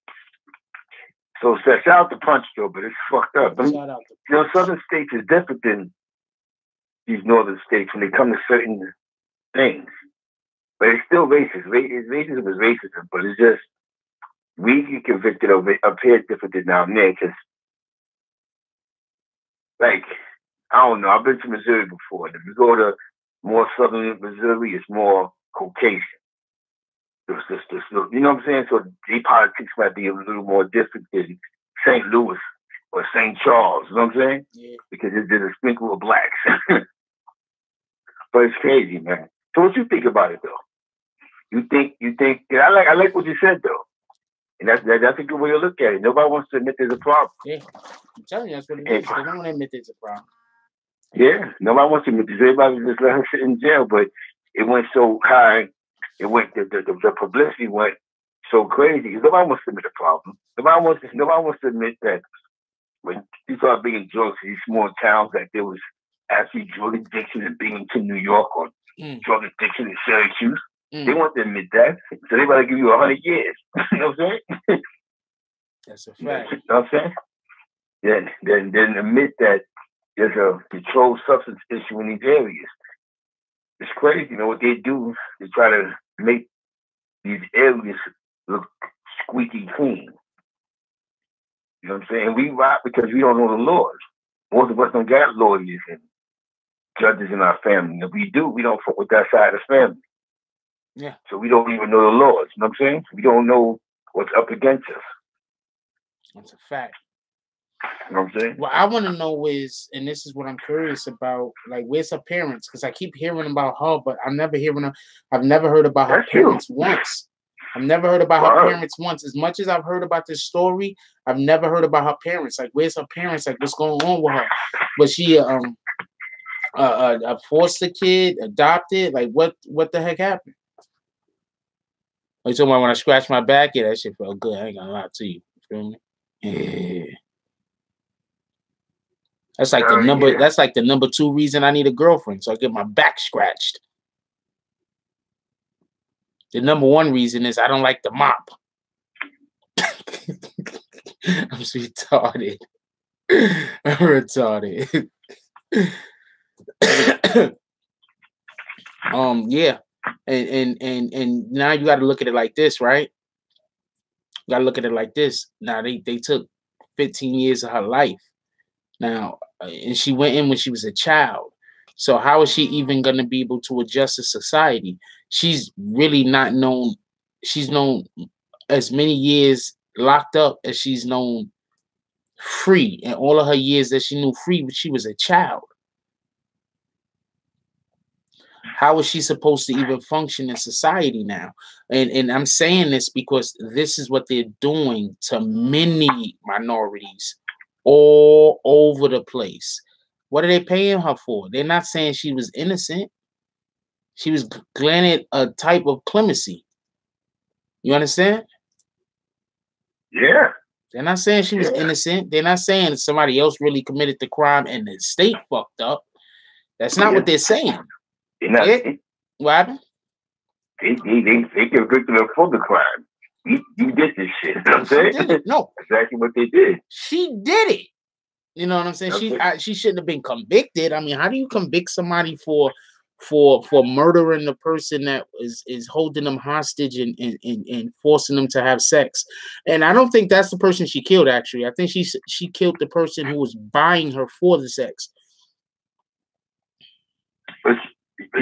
S2: So shout out to Punch though, but it's fucked up.
S1: Shout out to
S2: you know, southern states is different than these northern states when they come to certain things. But it's still racist. Racism is racism, but it's just we get convicted of it up here different than down there. Because, like, I don't know. I've been to Missouri before. If you go to more southern Missouri, it's more Caucasian. You know what I'm saying? So the politics might be a little more different than St. Louis or St. Charles. You know what I'm saying?
S1: Yeah.
S2: Because there's a sprinkle of blacks. But it's crazy, man. So what you think about it, though? You think? Yeah, I like what you said, though, and that's a good way to look at it. Nobody wants to admit there's a problem.
S1: Yeah, I'm telling you, that's what it is. They don't want to admit there's a problem.
S2: Yeah, nobody wants to admit this. Everybody just let her sit in jail, but it went so high. It went the publicity went so crazy because nobody wants to admit the problem. Nobody wants to admit that when you start being drugs in these small towns, that there was actually drug addiction in Binghamton, New York, or drug addiction in Syracuse. They want to admit that, so they want to give you 100 years. You know what I'm saying?
S1: That's a fact.
S2: You know what I'm saying? Then admit that there's a controlled substance issue in these areas. It's crazy, you know what they do? They try to make these areas look squeaky clean. You know what I'm saying? We rock because we don't know the laws. Most of us don't got lawyers and judges in our family. If we do, we don't fuck with that side of the family.
S1: Yeah.
S2: So we don't even know the laws. You know what I'm saying? We don't know what's up against us.
S1: That's a fact.
S2: You know what I'm saying?
S1: What I want to know is, and this is what I'm curious about, like, where's her parents? Because I keep hearing about her, but I've never heard about her parents once. I've never heard about her parents once. As much as I've heard about this story, I've never heard about her parents. Like, where's her parents? Like, what's going on with her? Was she a foster kid, adopted? Like, what the heck happened? Are you talking about when I scratched my back? Yeah, that shit felt good. I ain't gonna lie to you. You feel me? Yeah. That's like the number. Yeah. That's like the number 2 reason I need a girlfriend, so I get my back scratched. The number 1 reason is I don't like the mop. I'm retarded. I'm retarded. Yeah, and now you got to look at it like this, right? You got to look at it like this. Now they took 15 years of her life. Now, and she went in when she was a child. So how is she even going to be able to adjust to society? She's really not known. She's known as many years locked up as she's known free. And all of her years that she knew free, but she was a child. How is she supposed to even function in society now? And I'm saying this because this is what they're doing to many minorities all over the place. What are they paying her for? They're not saying she was innocent. She was granted a type of clemency. You understand?
S2: Yeah.
S1: They're not saying she was innocent. They're not saying somebody else really committed the crime and the state fucked up. That's not what they're saying. What happened?
S2: They convicted her for the crime. You did this shit. You know what I'm saying?
S1: No.
S2: Exactly what they did.
S1: She did it. You know what I'm saying? She shouldn't have been convicted. I mean, how do you convict somebody for murdering the person that is holding them hostage and forcing them to have sex? And I don't think that's the person she killed, actually. I think she killed the person who was buying her for the sex.
S2: But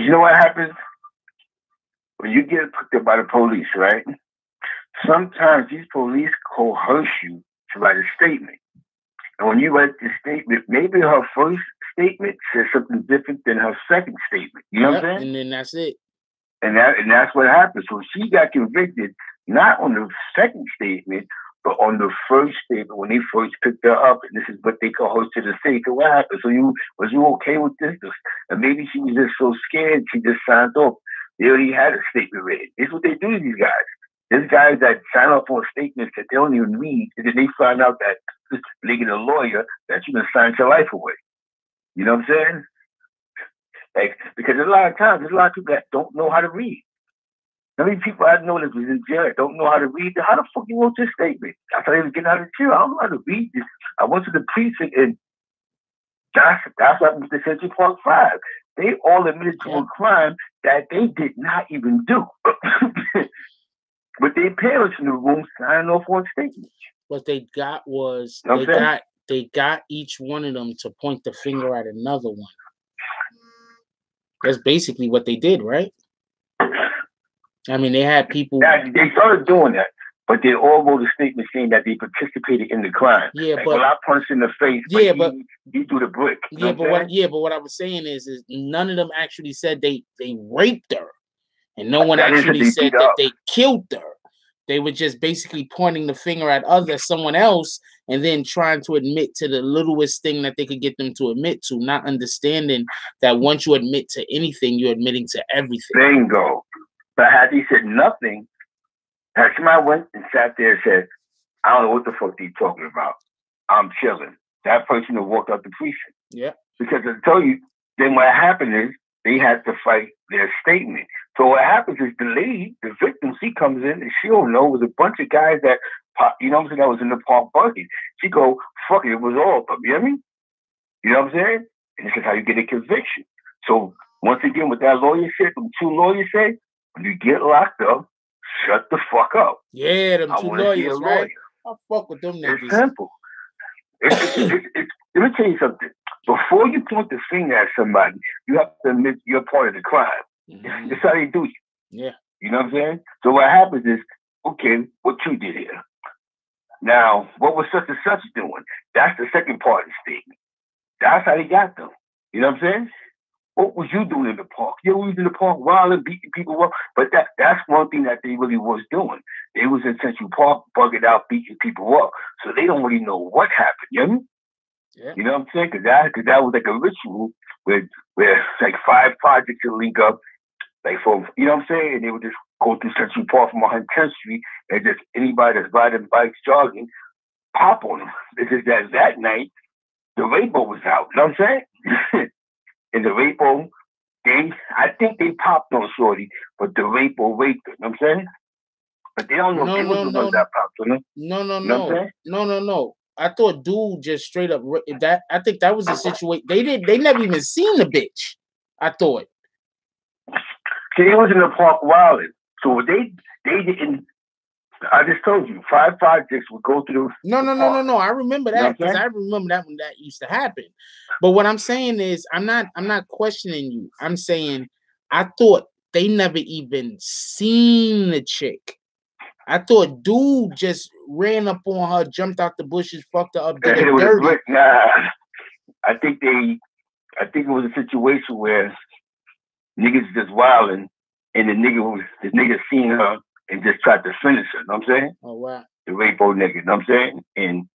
S2: you know what happens? When you get picked up by the police, right? Sometimes these police coerce you to write a statement. And when you write the statement, maybe her first statement says something different than her second statement. You know what I'm saying?
S1: And then that's it.
S2: And that's what happened. So she got convicted not on the second statement, but on the first statement when they first picked her up. And this is what they coerced her to say. So what happened? So was you okay with this? And maybe she was just so scared she just signed off. They already had a statement ready. This is what they do to these guys. There's guys that sign off on statements that they don't even read, and then they find out that they get a lawyer that you can sign your life away. You know what I'm saying? Like, because a lot of times, there's a lot of people that don't know how to read. How many people I know that was in jail that don't know how to read? How the fuck you wrote this statement? I thought I was getting out of jail. I don't know how to read this. I went to the precinct, and that's what happened to Central Park 5. They all admitted to a crime that they did not even do. But their parents in the room signing off on statements.
S1: What they got was they got each one of them to point the finger at another one. That's basically what they did, right? I mean, they had people.
S2: They started doing that, but they all wrote a statement saying that they participated in the crime.
S1: Yeah,
S2: like,
S1: but
S2: I punched in the face.
S1: Yeah,
S2: but you do the brick.
S1: Yeah, but what I was saying is none of them actually said they raped her. And no one actually said that they killed her. They were just basically pointing the finger at someone else and then trying to admit to the littlest thing that they could get them to admit to, not understanding that once you admit to anything, you're admitting to everything.
S2: Bingo. But had he said nothing, had somebody went and sat there and said, I don't know what the fuck they talking about. I'm chilling. That person would walk out the precinct.
S1: Yeah.
S2: Because I tell you, then what happened is they had to fight their statement. So what happens is the lady, the victim, she comes in and she don't know it was a bunch of guys that, you know what I'm saying, that was in the park bucket. She go, fuck it was all of them. You know what I mean? You know what I'm saying? And this is how you get a conviction. So once again, what that lawyer said, them 2 lawyers said, when you get locked up, shut the fuck up.
S1: Yeah, them 2 lawyers, right? I fuck with them niggas.
S2: It's simple. Let me tell you something. Before you point the finger at somebody, you have to admit you're part of the crime. Mm-hmm. That's how they do you.
S1: Yeah.
S2: You know what I'm saying? So what happens is, okay, what you did here. Now, what was such and such doing? That's the second part of the statement. That's how they got them. You know what I'm saying? What was you doing in the park? You was in the park wilding, beating people up. But that's one thing that they really was doing. They was in Central Park, bugging out, beating people up. So they don't really know what happened. You know what I mean?
S1: Yeah.
S2: You know what I'm saying? Because that was like a ritual where like 5 projects would link up, like for, you know what I'm saying? And they would just go through Central Park from 110th Street and just anybody that's riding bikes, jogging, pop on them. It's just that night, the rainbow was out. You know what I'm saying? And the rainbow, I think they popped on Shorty, but the rainbow raped her. You know what I'm saying? But they don't know if they was the ones that popped on her.
S1: No. I thought dude just straight up that. I think that was a situation. They never even seen the bitch. I thought.
S2: See, it was in the park wilding. So they didn't. I just told you, 556 would go through.
S1: No. I remember that because I remember that when that used to happen. But what I'm saying is, I'm not questioning you. I'm saying I thought they never even seen the chick. I thought dude just ran up on her, jumped out the bushes, fucked her up, did it dirty.
S2: Nah, I think it was a situation where niggas just wilding, and the nigga seen her and just tried to finish her. You know what I'm saying?
S1: Oh wow.
S2: The rainbow nigga. You know what I'm saying? And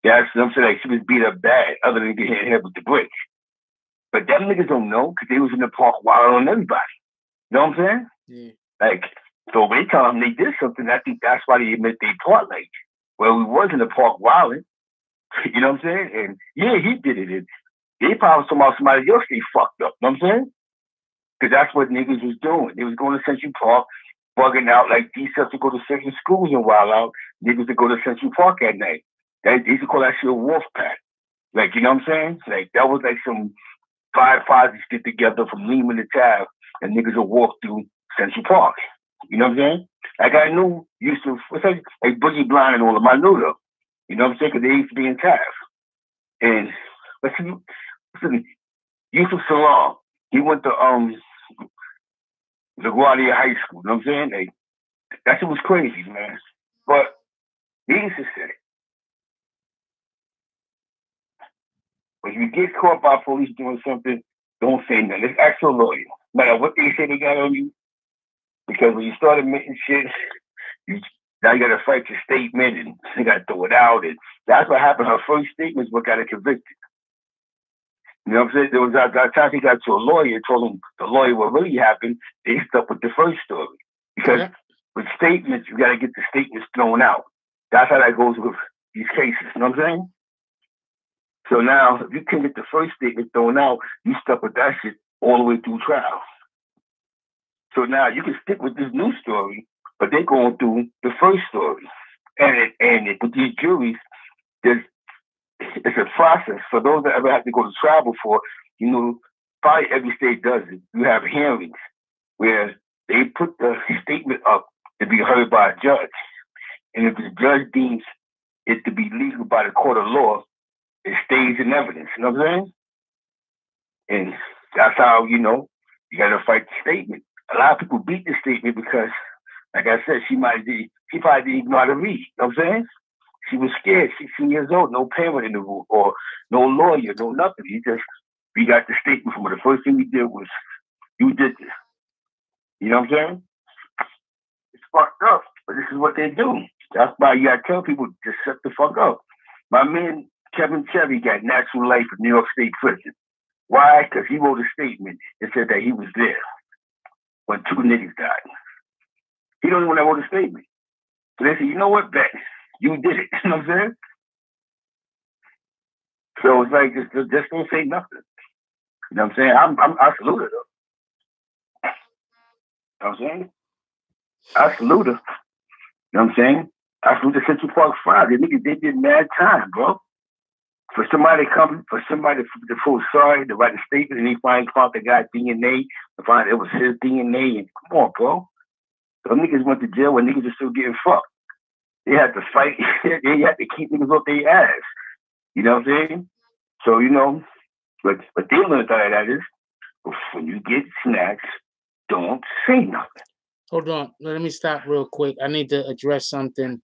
S2: that's what I'm saying. Like she was beat up bad, other than getting hit with the brick. But them niggas don't know because they was in the park wilding on everybody. You know what I'm saying?
S1: Yeah.
S2: Like. So when they tell them they did something, I think that's why they admit they part like, well, we was in the park wilding. You know what I'm saying? And yeah, he did it. And they probably talking about somebody else they fucked up. You know what I'm saying? Because that's what niggas was doing. They was going to Central Park, bugging out like these stuff to go to certain schools and wild out. Niggas to go to Central Park at night. They used to call that shit a wolf pack. Like, you know what I'm saying? Like that was like some 5 posses get together from Lehman to Tav, and niggas would walk through Central Park. You know what I'm saying? Like I knew Yusuf, like Boogie Blind and all of them. I knew them. You know what I'm saying? Because they used to be in Tav. And listen, Yusuf Salam, he went to LaGuardia High School. You know what I'm saying? Like, that shit was crazy, man. But needless to say, when you get caught by police doing something, don't say nothing. Let's ask your lawyer. No matter what they say they got on you. Because when you start admitting shit, now you got to fight your statement and you got to throw it out. And that's what happened. Her first statement is what got her convicted. You know what I'm saying? There was that time he got to a lawyer, told him the lawyer what really happened. They stuck with the first story. Because with statements, you got to get the statements thrown out. That's how that goes with these cases. You know what I'm saying? So now, if you can get the first statement thrown out, you stuck with that shit all the way through trial. So now you can stick with this new story, but they're going through the first story. And with these juries, it's a process. For those that ever have to go to trial before, you know, probably every state does it. You have hearings where they put the statement up to be heard by a judge. And if the judge deems it to be legal by the court of law, it stays in evidence. You know what I'm saying? And that's how, you know, you got to fight the statement. A lot of people beat the statement because, like I said, she probably didn't even know how to read. You know what I'm saying? She was scared, 16 years old, no parent in the room, or no lawyer, no nothing. We got the statement from her. The first thing we did was, you did this. You know what I'm saying? It's fucked up, but this is what they do. That's why you gotta tell people, just shut the fuck up. My man, Kevin Chevy, got natural life in New York State prison. Why? Because he wrote a statement and said that he was there when 2 niggas died. He don't even want to wrote a statement. So they said, you know what, bet, you did it. You know what I'm saying? So it's like, just don't say nothing. You know what I'm saying? I salute her, though. You know what I'm saying? I salute her. You know what I'm saying? I salute the Central Park Friday. Niggas, they did mad time, bro. For somebody to feel sorry, to write a statement, and he found the guy's DNA, to find it was his DNA, and come on, bro. Some niggas went to jail when niggas are still getting fucked. They had to fight. They had to keep niggas off their ass. You know what I'm saying? So, you know, but they learned out of that is, when you get snacks, don't say nothing.
S1: Hold on. Let me stop real quick. I need to address something.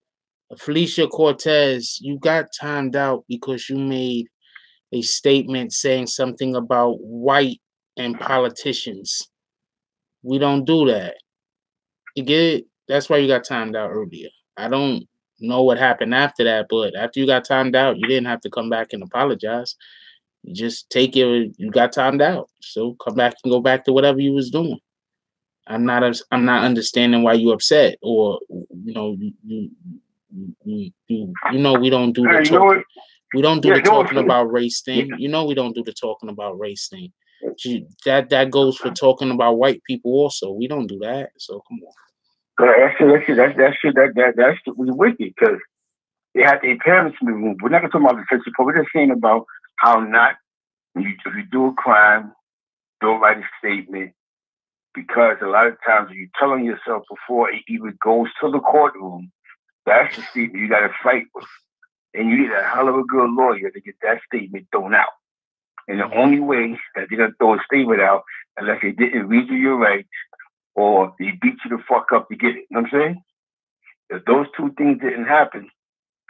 S1: Felicia Cortez, you got timed out because you made a statement saying something about white and politicians. We don't do that. You get it? That's why you got timed out earlier. I don't know what happened after that, but after you got timed out, you didn't have to come back and apologize. You just take it. You got timed out, so come back and go back to whatever you was doing. I'm not understanding why you upset, or you know we don't do that. We don't do the talking about race thing. You know, we don't do the talking about race thing. That goes for talking about white people also. We don't do that. So come on.
S2: That's wicked because they had their parents in the room. We're not gonna talk about the sexual part. We're just saying about how not if you do a crime, don't write a statement because a lot of times when you're telling yourself before it even goes to the courtroom, that's the statement you got to fight with, and you need a hell of a good lawyer to get that statement thrown out. And the only way that they're gonna throw a statement out unless they didn't read you your rights or they beat you the fuck up to get it. You know what I'm saying? If those two things didn't happen,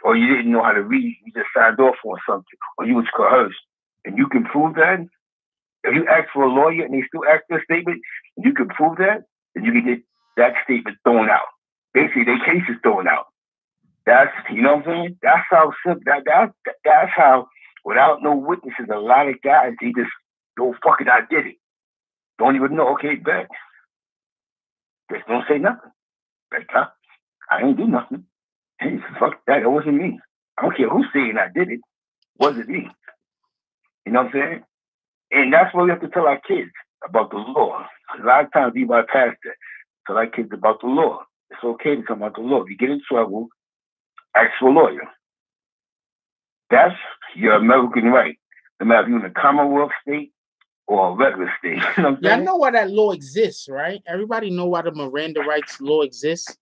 S2: or you didn't know how to read, you just signed off on something, or you was coerced, and you can prove that. If you ask for a lawyer and they still ask for a statement, and you can prove that, then you can get that statement thrown out. Basically, their case is thrown out. That's, you know what I'm saying? That's how simple. That's how, without no witnesses, a lot of guys, they just, oh, fuck it, I did it. Don't even know, okay, bet. Just don't say nothing. Like, I ain't do nothing. Hey, fuck that, it wasn't me. I don't care who's saying I did it. Wasn't me. You know what I'm saying? And that's what we have to tell our kids about the law. A lot of times we bypass that. Tell our kids about the law. It's okay to come about the law. If you get in trouble, ask for a lawyer. That's your American right. No matter if you're in a Commonwealth state or a regular state. You know what I'm saying?
S1: I know why that law exists, right? Everybody know why the Miranda rights law exists.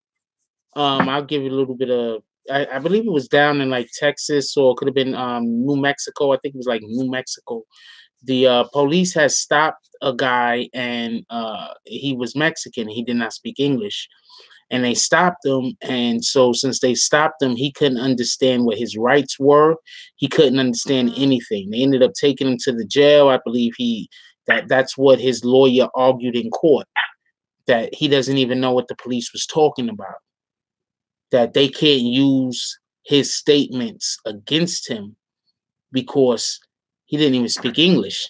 S1: I'll give you a little bit of. I believe it was down in like Texas, or it could have been New Mexico. I think it was like New Mexico. The police has stopped a guy, and he was Mexican. He did not speak English, and they stopped him. And so, since they stopped him, he couldn't understand what his rights were. He couldn't understand anything. They ended up taking him to the jail. I believe that's what his lawyer argued in court, that he doesn't even know what the police was talking about, that they can't use his statements against him because he didn't even speak English.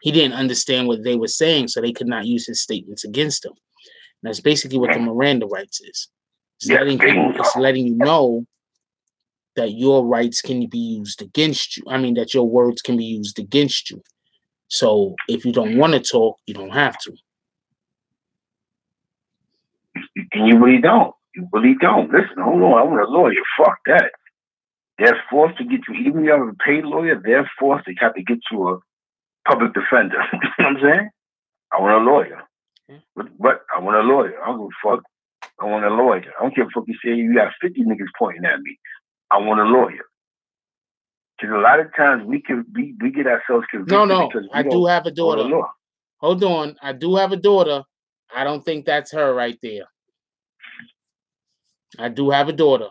S1: He didn't understand what they were saying, so they could not use his statements against him. And that's basically what the Miranda rights is. It's letting you know that your rights can be used against you. I mean, that your words can be used against you. So if you don't want to talk, you don't have to.
S2: And you really don't. You really don't. Listen, hold on. I want a lawyer. Fuck that. They're forced to get you, even if you have a paid lawyer, they're forced to have to get you a public defender. You know what I'm saying? I want a lawyer. But I want a lawyer. I don't give a fuck. I want a lawyer. I don't care what you say. You got 50 niggas pointing at me. I want a lawyer. Because a lot of times we get ourselves convicted.
S1: No, I do have a daughter. Hold on. I do have a daughter. I don't think that's her right there. I do have a daughter.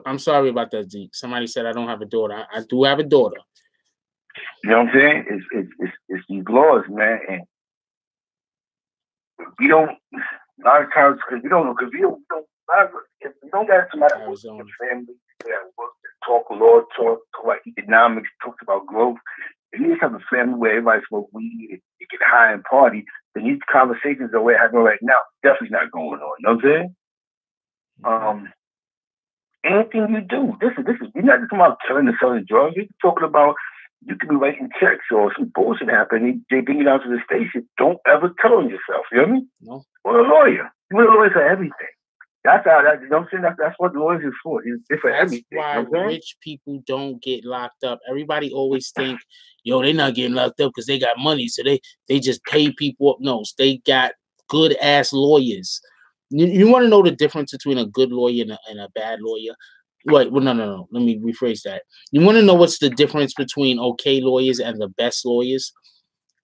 S1: I'm sorry about that, Zeke. Somebody said I don't have a daughter. I do have a daughter.
S2: You know what I'm saying? It's these laws, man, and we don't. A lot of times, because we don't know, because we don't got somebody who works in the family that works, talk law, talk about economics, talks about growth. If you just have a family where everybody smokes weed, you get high and party, then these conversations that we're having right now definitely not going on. You know what I'm saying? Anything you do, listen, you're not just talking about killing and selling drugs. You're talking about you could be writing checks or some bullshit happening. They bring you down to the station. Don't ever tell on yourself. You know what I mean?
S1: No.
S2: Or a lawyer. You want a lawyer for everything. That's how. You know what I'm saying? That's what lawyers is for. It's for everything.
S1: That's why rich people don't get locked up. Everybody always think, yo, they're not getting locked up because they got money, so they just pay people up. No, they got good ass lawyers. You want to know the difference between a good lawyer and a bad lawyer? Wait, well, no. Let me rephrase that. You want to know what's the difference between okay lawyers and the best lawyers?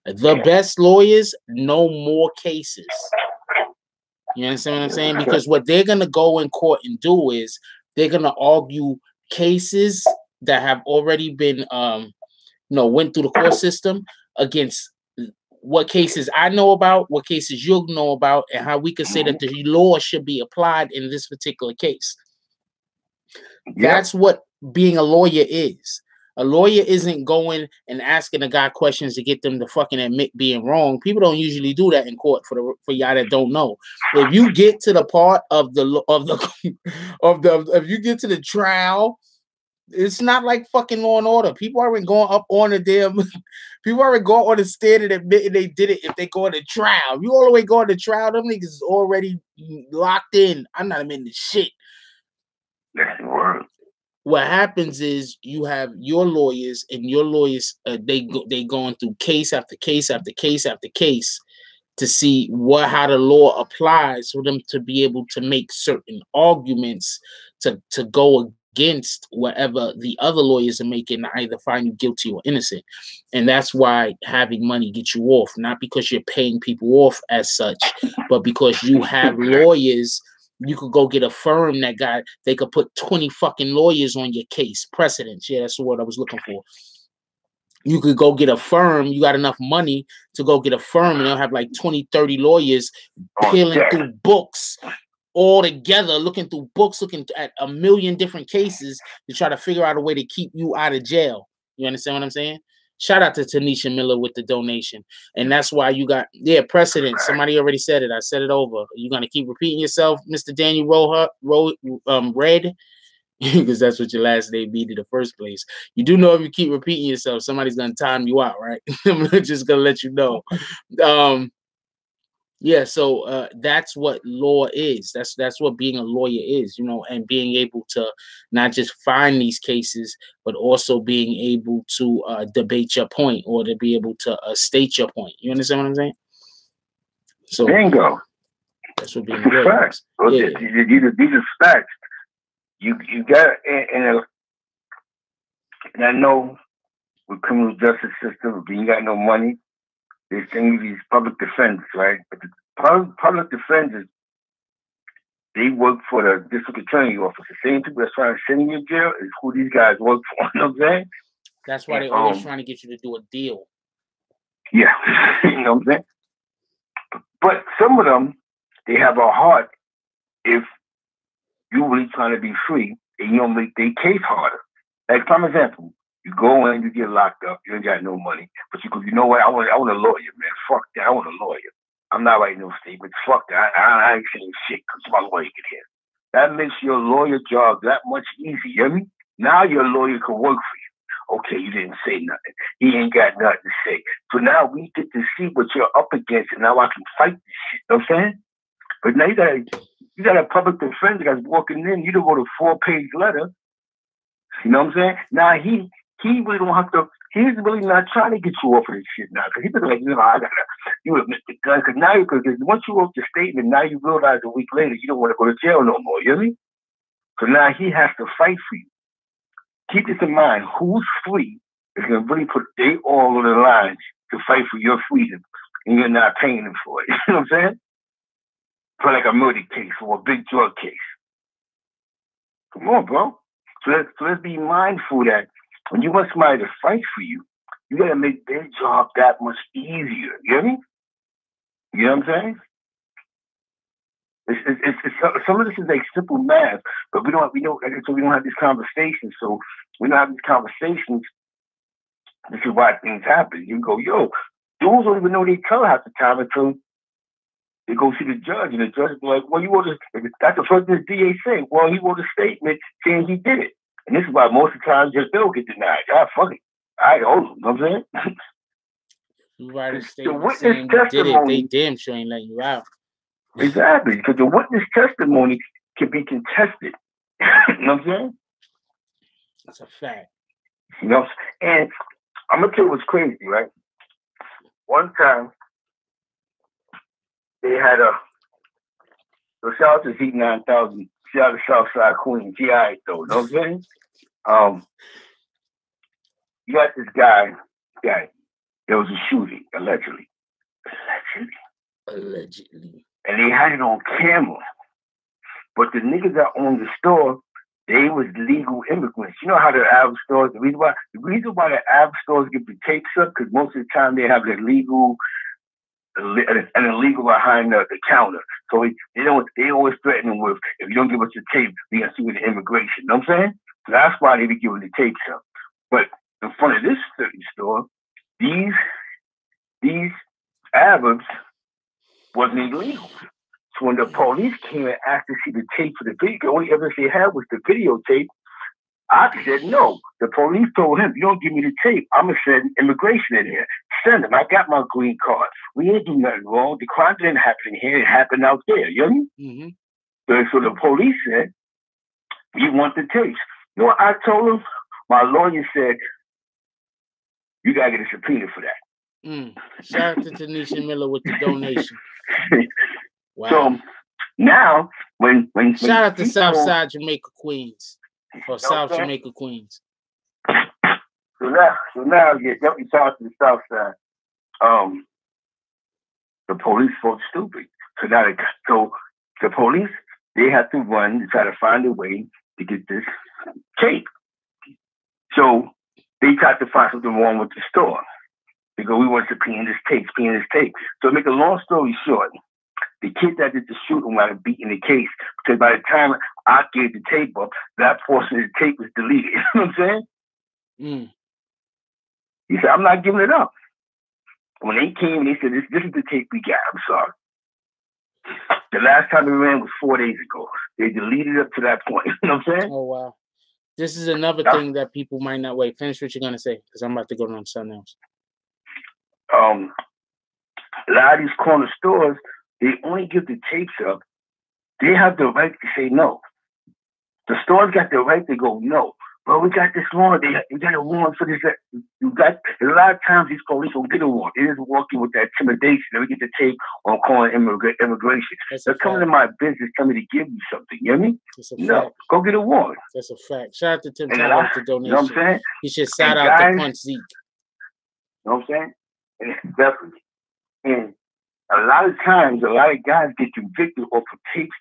S1: The best lawyers know more cases. You understand what I'm saying? Because what they're going to go in court and do is they're going to argue cases that have already been, went through the court system against what cases I know about, what cases you know about, and how we can say that the law should be applied in this particular case. That's what being a lawyer is. A lawyer isn't going and asking a guy questions to get them to fucking admit being wrong. People don't usually do that in court. For y'all that don't know, if you get to the part of the if you get to the trial, it's not like fucking Law and Order. People aren't going up on the damn. People aren't going on the stand and admitting they did it if they go to trial. You all the way going to trial, them niggas is already locked in. I'm not admitting shit.
S2: That's the word.
S1: What happens is you have your lawyers, and your lawyers they going through case after case after case after case to see how the law applies for them to be able to make certain arguments to go against whatever the other lawyers are making to either find you guilty or innocent. And that's why having money gets you off, not because you're paying people off as such, but because you have lawyers. You could go get a firm they could put 20 fucking lawyers on your case. Precedents. Yeah, that's the word I was looking for. You could go get a firm. You got enough money to go get a firm, and they'll have like 20, 30 lawyers peeling through books all together, looking through books, looking at a million different cases to try to figure out a way to keep you out of jail. You understand what I'm saying? Shout out to Tanisha Miller with the donation. And that's why you got, precedent. Somebody already said it. I said it over. You're going to keep repeating yourself, Mr. Daniel Red, because that's what your last name be in the first place. You do know if you keep repeating yourself, somebody's going to time you out, right? I'm just going to let you know. So that's what law is. That's what being a lawyer is, and being able to not just find these cases, but also being able to debate your point or to be able to state your point. You understand what I'm saying? So
S2: bingo.
S1: That's what being a lawyer is.
S2: Well, these are facts. You got, and I know with criminal justice system, if you got no money, they send you these public defenders, right? But the public defenders, they work for the district attorney office. The same people that's trying to send you to jail is who these guys work for. You know what I'm saying?
S1: That's why they're always trying to get you to do a deal.
S2: Yeah, you know what I'm saying? But some of them, they have a heart if you really trying to be free and you don't make their case harder. Like, for example, you go in, you get locked up, you ain't got no money, but you know what? I want a lawyer, man. Fuck that. I want a lawyer. I'm not writing no statements. Fuck that. I ain't saying shit because my lawyer get here. That makes your lawyer job that much easier. You hear me? Now your lawyer can work for you. Okay, you didn't say nothing. He ain't got nothing to say. So now we get to see what you're up against, and now I can fight this shit. You know what I'm saying? But now you got a public defender that's walking in. You don't go to a 4-page letter. You know what I'm saying? Now he really don't have to. He's really not trying to get you off of this shit now, because he's like, you admit the gun. Because once you wrote the statement, now you realize a week later you don't want to go to jail no more. You hear me? So now he has to fight for you. Keep this in mind. Who's free is going to really put they all on the line to fight for your freedom, and you're not paying them for it. You know what I'm saying? For like a murder case or a big drug case. Come on, bro. So let's be mindful that when you want somebody to fight for you, you got to make their job that much easier. You hear me? You know what I'm saying? It's some of this is like simple math, but we don't have these conversations. So we don't have these conversations. This is why things happen. You go, dudes don't even know they tell half the time until they go see the judge, and the judge will be like, well, that's the first thing the DA saying. Well, he wrote a statement saying he did it. And this is why most of the time just don't get denied. Fuck it. I hold them. You know what I'm saying?
S1: You write a statement saying you did it, they damn sure ain't letting you out.
S2: Exactly, because the witness testimony can be contested. You know what I'm saying?
S1: That's a fact.
S2: You know, and I'm gonna tell you what's crazy, right? One time they had so shout out to Z9000, shout out to Southside Queen, GI though, you know what I'm saying? You got this guy, there was a shooting, allegedly. And they had it on camera. But the niggas that owned the store, they was legal immigrants. You know how the Arab stores, the reason why the Arab stores get the tapes up, because most of the time they have an illegal behind the counter. So they always threaten them with, if you don't give us your tape, we gonna see with the immigration. You know what I'm saying? So that's why they be giving the tapes up. But in front of this certain store, these Arabs wasn't illegal. So when the police came and asked to see the tape for the video, the only evidence they had was the videotape. I said no. The police told him, "You don't give me the tape, I'm gonna send immigration in here. Send them. I got my green card. We ain't do nothing wrong. The crime didn't happen here. It happened out there. You know what I mean?" So the police said, "We want the tapes." You know what I told him? My lawyer said, "You gotta get a subpoena for that."
S1: Shout out to Tanisha Miller with the donation. Wow.
S2: So now, when
S1: shout out to Southside Jamaica Queens, or South Jamaica Queens.
S2: So now, yeah, definitely shout out to the South Side. The police felt stupid. So now, the police, they have to run to try to find a way to get this tape. So they tried to find something wrong with the store. They go, "We want to subpoena this tape. So to make a long story short, the kid that did the shooting wound up beating the case, because by the time I gave the tape up, that portion of the tape was deleted. You know what I'm saying? He said, "I'm not giving it up." When they came, they said, this is the tape we got. I'm sorry. The last time we ran was 4 days ago. They deleted it up to that point. You know what I'm saying?
S1: Oh, wow. This is another thing that people might not wait. Finish what you're going to say, because I'm about to go on something else.
S2: A lot of these corner stores, they only give the tapes up. They have the right to say no. The stores got the right to go, "No, but we got this warrant. You got a warrant for this." You got a lot of times these police will get a warrant. They just walk in with that intimidation. They get the tape on calling immigration. They're coming to my business, telling me to give you something. You know what I mean? No, go get a warrant.
S1: That's a fact. Shout out to Tim Tyler with the donation.
S2: You know what I'm saying?
S1: You should shout out to Punch Zeke.
S2: You know what I'm saying? And definitely. And a lot of times, a lot of guys get convicted off of tapes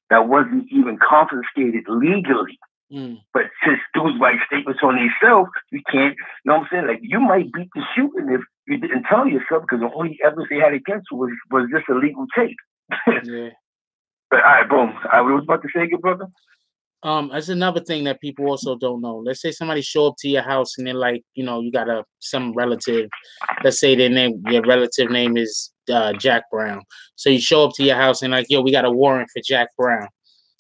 S2: that wasn't even confiscated legally. But since dudes write statements on themselves, you can't, you know what I'm saying? Like, you might beat the shooting if you didn't tell yourself, because the only evidence they had against you was just illegal tape.
S1: Yeah.
S2: But all right, boom. I was about to say, good brother.
S1: That's another thing that people also don't know. Let's say somebody show up to your house and they're like, you got some relative. Let's say your relative name is Jack Brown. So you show up to your house and like, "Yo, we got a warrant for Jack Brown."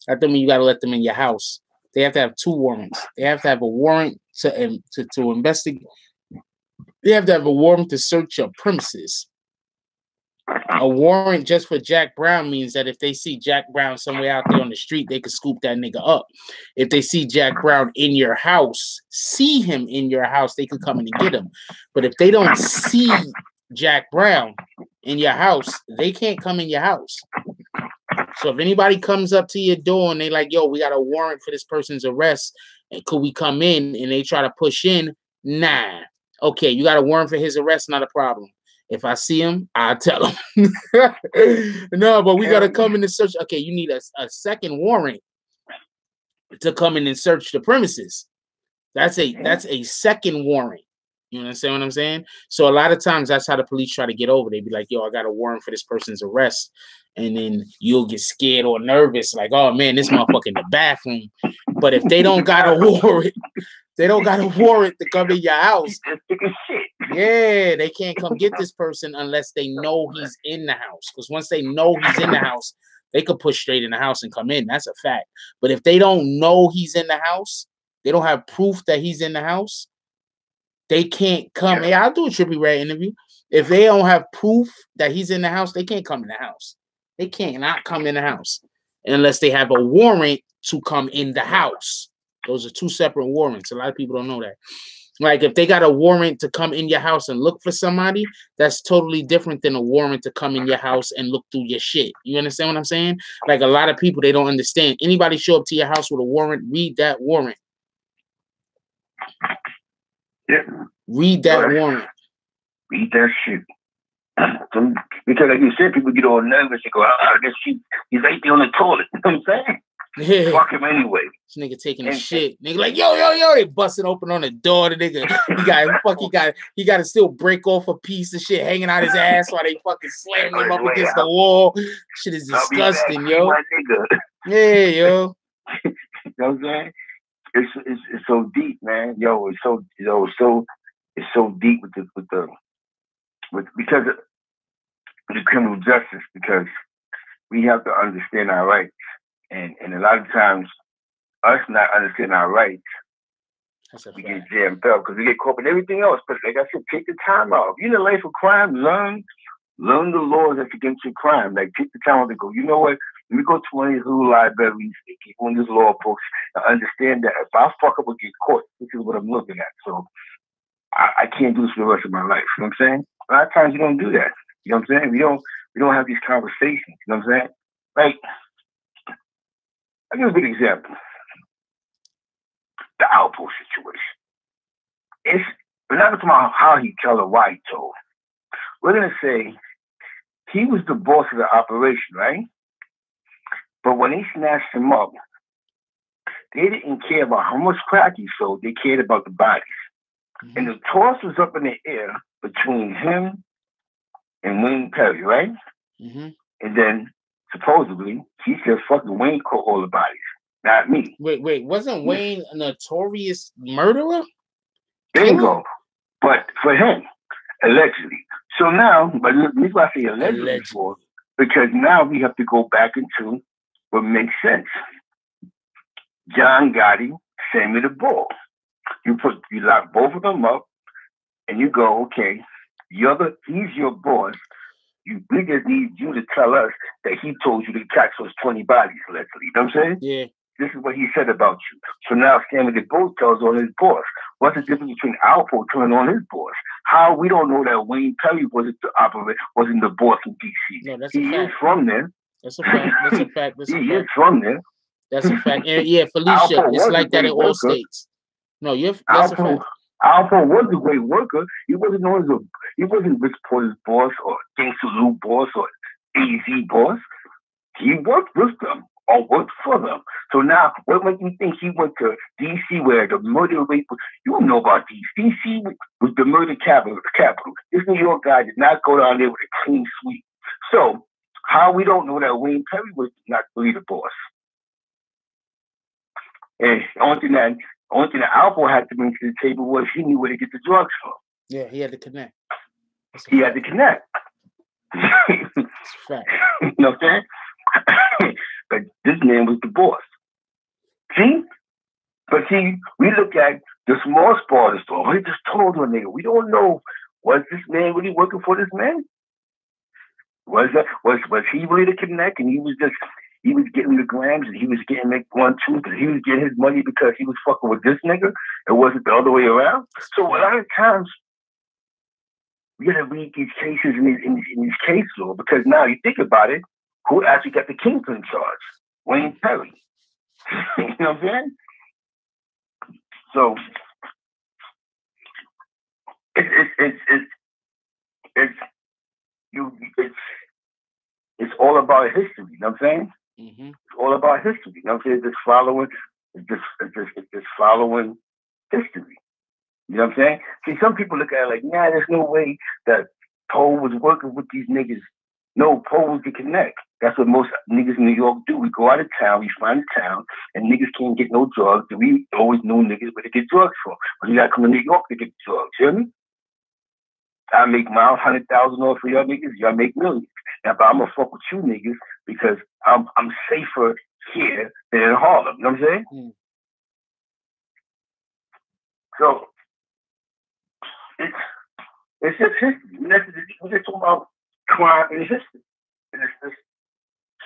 S1: That doesn't mean you got to let them in your house. They have to have 2 warrants. They have to have a warrant to investigate. They have to have a warrant to search your premises. A warrant just for Jack Brown means that if they see Jack Brown somewhere out there on the street, they could scoop that nigga up. If they see Jack Brown in your house, see him in your house, they could come in and get him. But if they don't see Jack Brown in your house, they can't come in your house. So if anybody comes up to your door and they like, "Yo, we got a warrant for this person's arrest, and could we come in?" and they try to push in, nah. Okay, you got a warrant for his arrest, not a problem. If I see him, I'll tell him. No, but we got to come in and search. Okay, you need a second warrant to come in and search the premises. That's a second warrant. You understand what I'm saying? So a lot of times that's how the police try to get over. They be like, "Yo, I got a warrant for this person's arrest." And then you'll get scared or nervous, like, "Oh man, this motherfucker in the bathroom." But if they don't got a warrant, to come in your house. Yeah, they can't come get this person unless they know he's in the house. Because once they know he's in the house, they could push straight in the house and come in. That's a fact. But if they don't know he's in the house, they don't have proof that he's in the house, they can't come. Hey, I'll do a Trippie Redd interview. If they don't have proof that he's in the house, they can't come in the house. They can't not come in the house unless they have a warrant to come in the house. Those are 2 separate warrants. A lot of people don't know that. Like, if they got a warrant to come in your house and look for somebody, that's totally different than a warrant to come in your house and look through your shit. You understand what I'm saying? Like, a lot of people, they don't understand. Anybody show up to your house with a warrant, read that warrant.
S2: Yeah.
S1: Read that warrant.
S2: Read that shit. Because like you said, people get all nervous and go, "Oh, this shit, he's right there on the toilet." You know what I'm saying?
S1: Yeah.
S2: Fuck him anyway.
S1: This nigga taking a shit. Nigga like, yo, they busting open on the door. The nigga, he got to still break off a piece of shit hanging out his ass while they fucking slamming him up against the wall. Shit is disgusting, yo. Yeah, yo.
S2: You know what I'm saying? it's so deep, man. Yo, it's so it's so deep with because of the criminal justice, because we have to understand our rights, and a lot of times us not understanding our rights, we get jammed up because we get caught in everything else. But like I said, take the time out. If you're in the life of crime, learn the laws that's against your crime. Like take the time out to go, you know what? Let me go to one of these little libraries, they keep on these law books, and understand that if I fuck up or get caught, this is what I'm looking at. So I can't do this for the rest of my life. You know what I'm saying? A lot of times you don't do that. You know what I'm saying? We don't have these conversations. You know what I'm saying? Like, I'll give a big example. The Alpo situation. We're not talking about how he told or why he told. We're gonna say he was the boss of the operation, right? But when they snatched him up, they didn't care about how much crack he sold. They cared about the bodies. Mm-hmm. And the toss was up in the air between him and Wayne Perry, right? Mm-hmm. And then supposedly he said, "Fucking Wayne caught all the bodies, not me."
S1: Wait, wasn't Wayne a notorious murderer?
S2: Bingo. But for him, allegedly. So now, but this is why I say allegedly for, because now we have to go back into what makes sense. John Gotti, send me the ball. You lock both of them up, and you go, okay, he's your boss. We just need you to tell us that he told you to catch those 20 bodies, allegedly. You know what I'm saying? Yeah. This is what he said about you. So now Sammy the Boat tells on his boss. What's the difference between Alpo telling on his boss? How we don't know that Wayne Perry wasn't the boss in DC.
S1: No, that's
S2: he
S1: a fact.
S2: Is from there.
S1: That's a fact. That's a fact.
S2: He is from there.
S1: That's a fact. And yeah, Felicia, it's like that in all states. No, that's a fact.
S2: Alpo was a great worker. He wasn't known as he wasn't Rich Porter's boss or Gangsta Lou boss or AZ boss. He worked with them or worked for them. So now, what makes you think he went to DC where the murder rate was? You don't know about DC. DC was the murder capital. This New York guy did not go down there with a clean sweep. So how we don't know that Wayne Perry was not really the boss? And the only thing that Alpo had to bring to the table was he knew where to get the drugs from.
S1: Yeah, he had to connect.
S2: He had to connect.
S1: That's a fact.
S2: You know what I'm saying? But this man was the boss. See? But see, we look at the small part of the story. He just told a nigga. We don't know, was this man really working for this man? Was he really the connect and he was getting the grams and he was getting like 1, 2, but he was getting his money because he was fucking with this nigga? It wasn't the other way around. So a lot of times we gotta read these cases in these case law, because now you think about it, who actually got the kingpin charge? Wayne Perry. You know what I'm saying? So it's all about history. You know what I'm saying? Mm-hmm. It's all about history. You know what I'm saying? It's just following history. You know what I'm saying? See, some people look at it like, nah, there's no way that Poe was working with these niggas. No, Poe was the connect. That's what most niggas in New York do. We go out of town, we find a town, and niggas can't get no drugs. And we always know niggas where to get drugs from. But you gotta come to New York to get drugs. You hear me? I make my 100,000 off for y'all niggas. Y'all make millions. Now, but I'm gonna fuck with you niggas because I'm safer here than in Harlem. You know what I'm saying? Mm. So it's just history. We're just talking about crime and history. And it's just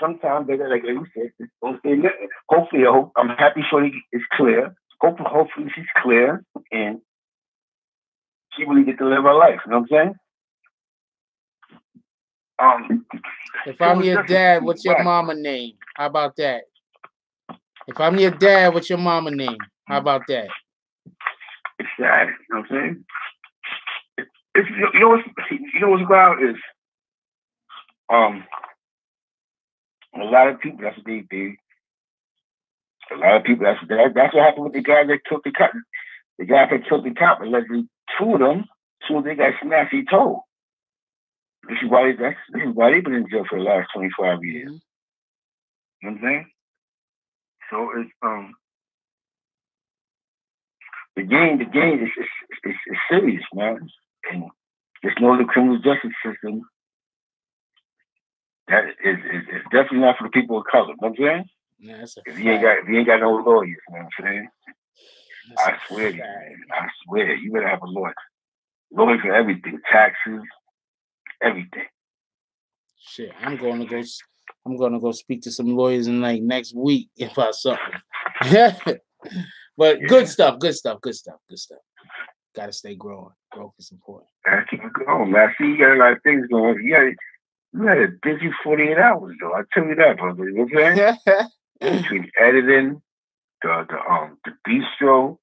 S2: sometimes they like you said, don't say nothing. Hopefully, I'm happy Shorty is clear. Hopefully she's clear and she really get to live her life. You know what I'm saying?
S1: If I'm your dad, what's your mama name? How about that? If I'm your dad, what's your mama name? How about that?
S2: It's sad. You know what I'm saying? You know what's wild is a lot of people. That's what they do. A lot of people. That's what happened with the guy that killed the cop. The guy that killed the cop, allegedly, two of them, they got smashed. He told. This is why they've been in jail for the last 25 years. Mm-hmm. You know what I'm saying? So it's the game is serious, man. And there's no the criminal justice system that is definitely not for the people of color. You know what I'm saying?
S1: Yeah, that's a
S2: If
S1: fact.
S2: you ain't got no lawyers, you know what I'm saying?
S1: That's
S2: I swear to you, man. I swear, you better have a lawyer. Lawyer for everything, taxes, everything.
S1: Shit, I'm gonna go speak to some lawyers in like next week if I something. But good stuff. Gotta stay growing. Growth is important.
S2: I keep it going, man. See, you got a lot of things going. You had a busy 48 hours, though. I tell you that, brother. You know what I'm saying? Between editing, the bistro,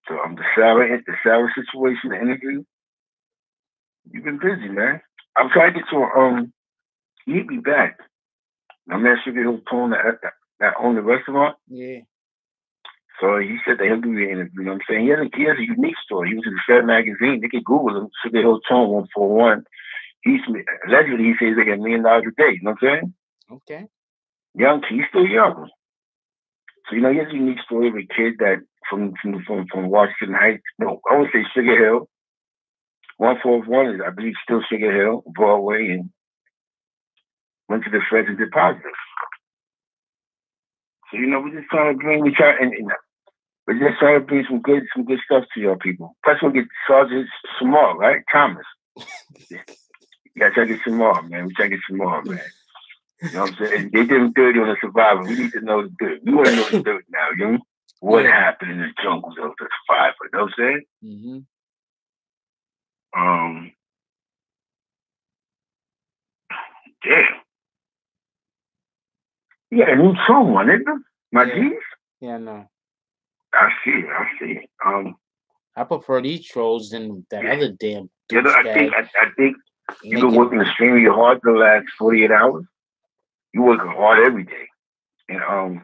S2: the Sarah situation, the interview. You've been busy, man. I'm trying to get to you hit me back. My man Sugar Hill Tone that owned the restaurant.
S1: Yeah.
S2: So he said that he'll do the interview. You know what I'm saying? He has a unique story. He was in the Fed magazine. They could Google him, Sugar Hill Tone 141. Allegedly he says they get $1 million a day. You know what I'm saying?
S1: Okay.
S2: Young, he's still young. So he has a unique story of a kid that from Washington Heights. No, I would say Sugar Hill. 141 is, I believe, still Sugar Hill, Broadway, and went to the Feds and did positive. So we're just trying to bring some good stuff to your people. Plus, we'll get Sergeant Samar, right? Thomas. Yeah, try to get some more, man. We try to get some more, man. You know what I'm saying? They did him dirty on the Survivor. We need to know the dirt. We want to know the dirt now, you know? What happened in the jungles of the Survivor? You know what I'm saying?
S1: Mm-hmm.
S2: Damn. Yeah, a new song on it, my G's?
S1: Yeah, no.
S2: I see.
S1: I prefer these trolls than that other damn.
S2: I think you've been working extremely hard the last 48 hours. You're working hard every day, and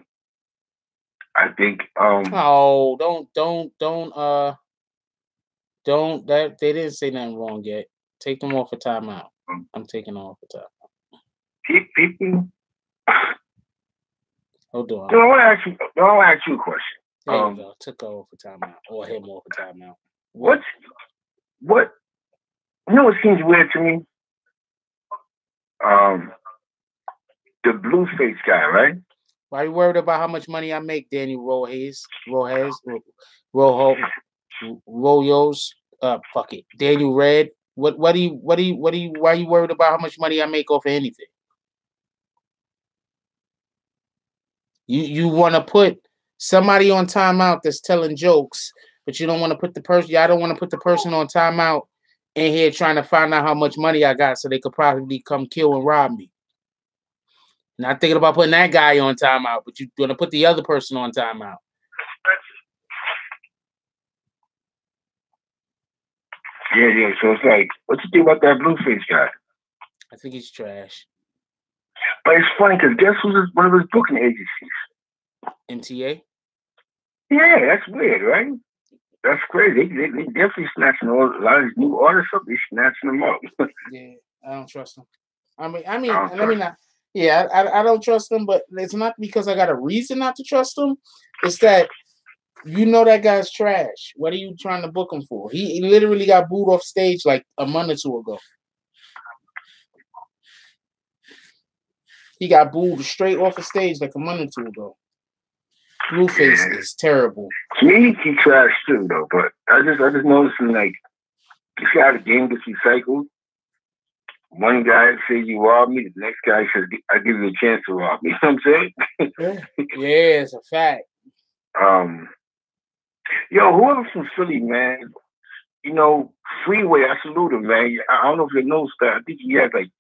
S2: I think
S1: Oh, don't that they didn't say nothing wrong yet. Take them off a timeout. I'm taking off a timeout.
S2: People.
S1: Hold on.
S2: I want to ask you a question.
S1: There you go. Took her off a timeout, or him off a timeout.
S2: What? You know what seems weird to me? The Blueface guy, right?
S1: Why are you worried about how much money I make, Daniel Royos? Fuck it, Daniel Red. Why are you worried about how much money I make off of anything? You want to put somebody on timeout that's telling jokes, but you don't want to put the person. I don't want to put the person on timeout in here trying to find out how much money I got, so they could probably come kill and rob me. Not thinking about putting that guy on timeout, but you're going to put the other person on timeout.
S2: Yeah. So it's like, what you think about that Blueface guy?
S1: I think he's trash.
S2: But it's funny because guess who's one of his booking agencies?
S1: MTA?
S2: Yeah, that's weird, right? That's crazy. They definitely snatching a lot of these new artists up. They snatching them up.
S1: Yeah, I don't trust them. I don't trust them, but it's not because I got a reason not to trust them. It's that that guy's trash. What are you trying to book him for? He literally got booed off stage like a month or two ago. He got booed straight off the stage like a month or two ago. Blueface is terrible.
S2: To me, he trash too, though. But I just noticing like, you see how the game gets recycled. One guy says you rob me, the next guy says I give you a chance to rob me. You know what I'm saying?
S1: Yeah, it's a fact.
S2: Whoever from Philly, man, Freeway, I salute him, man. I don't know if you know that. I think he has like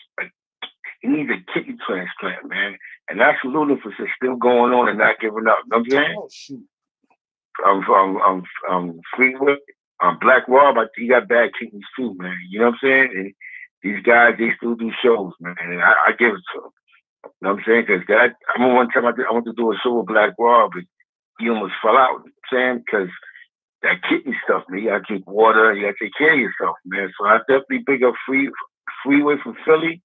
S2: he needs a kidney transplant, man. And I salute him for still going on and not giving up. You know what I'm saying?
S1: Oh shoot.
S2: Freeway, Black Rob, he got bad kidneys too, man. You know what I'm saying? And these guys, they still do shows, man. And I give it to them. You know what I'm saying? Because I remember one time I want to do a show with Black Rob, but he almost fell out. You know what I'm saying? Because that kidney stuff, man. You got to drink water. You got to take care of yourself, man. So I definitely big up Freeway from Philly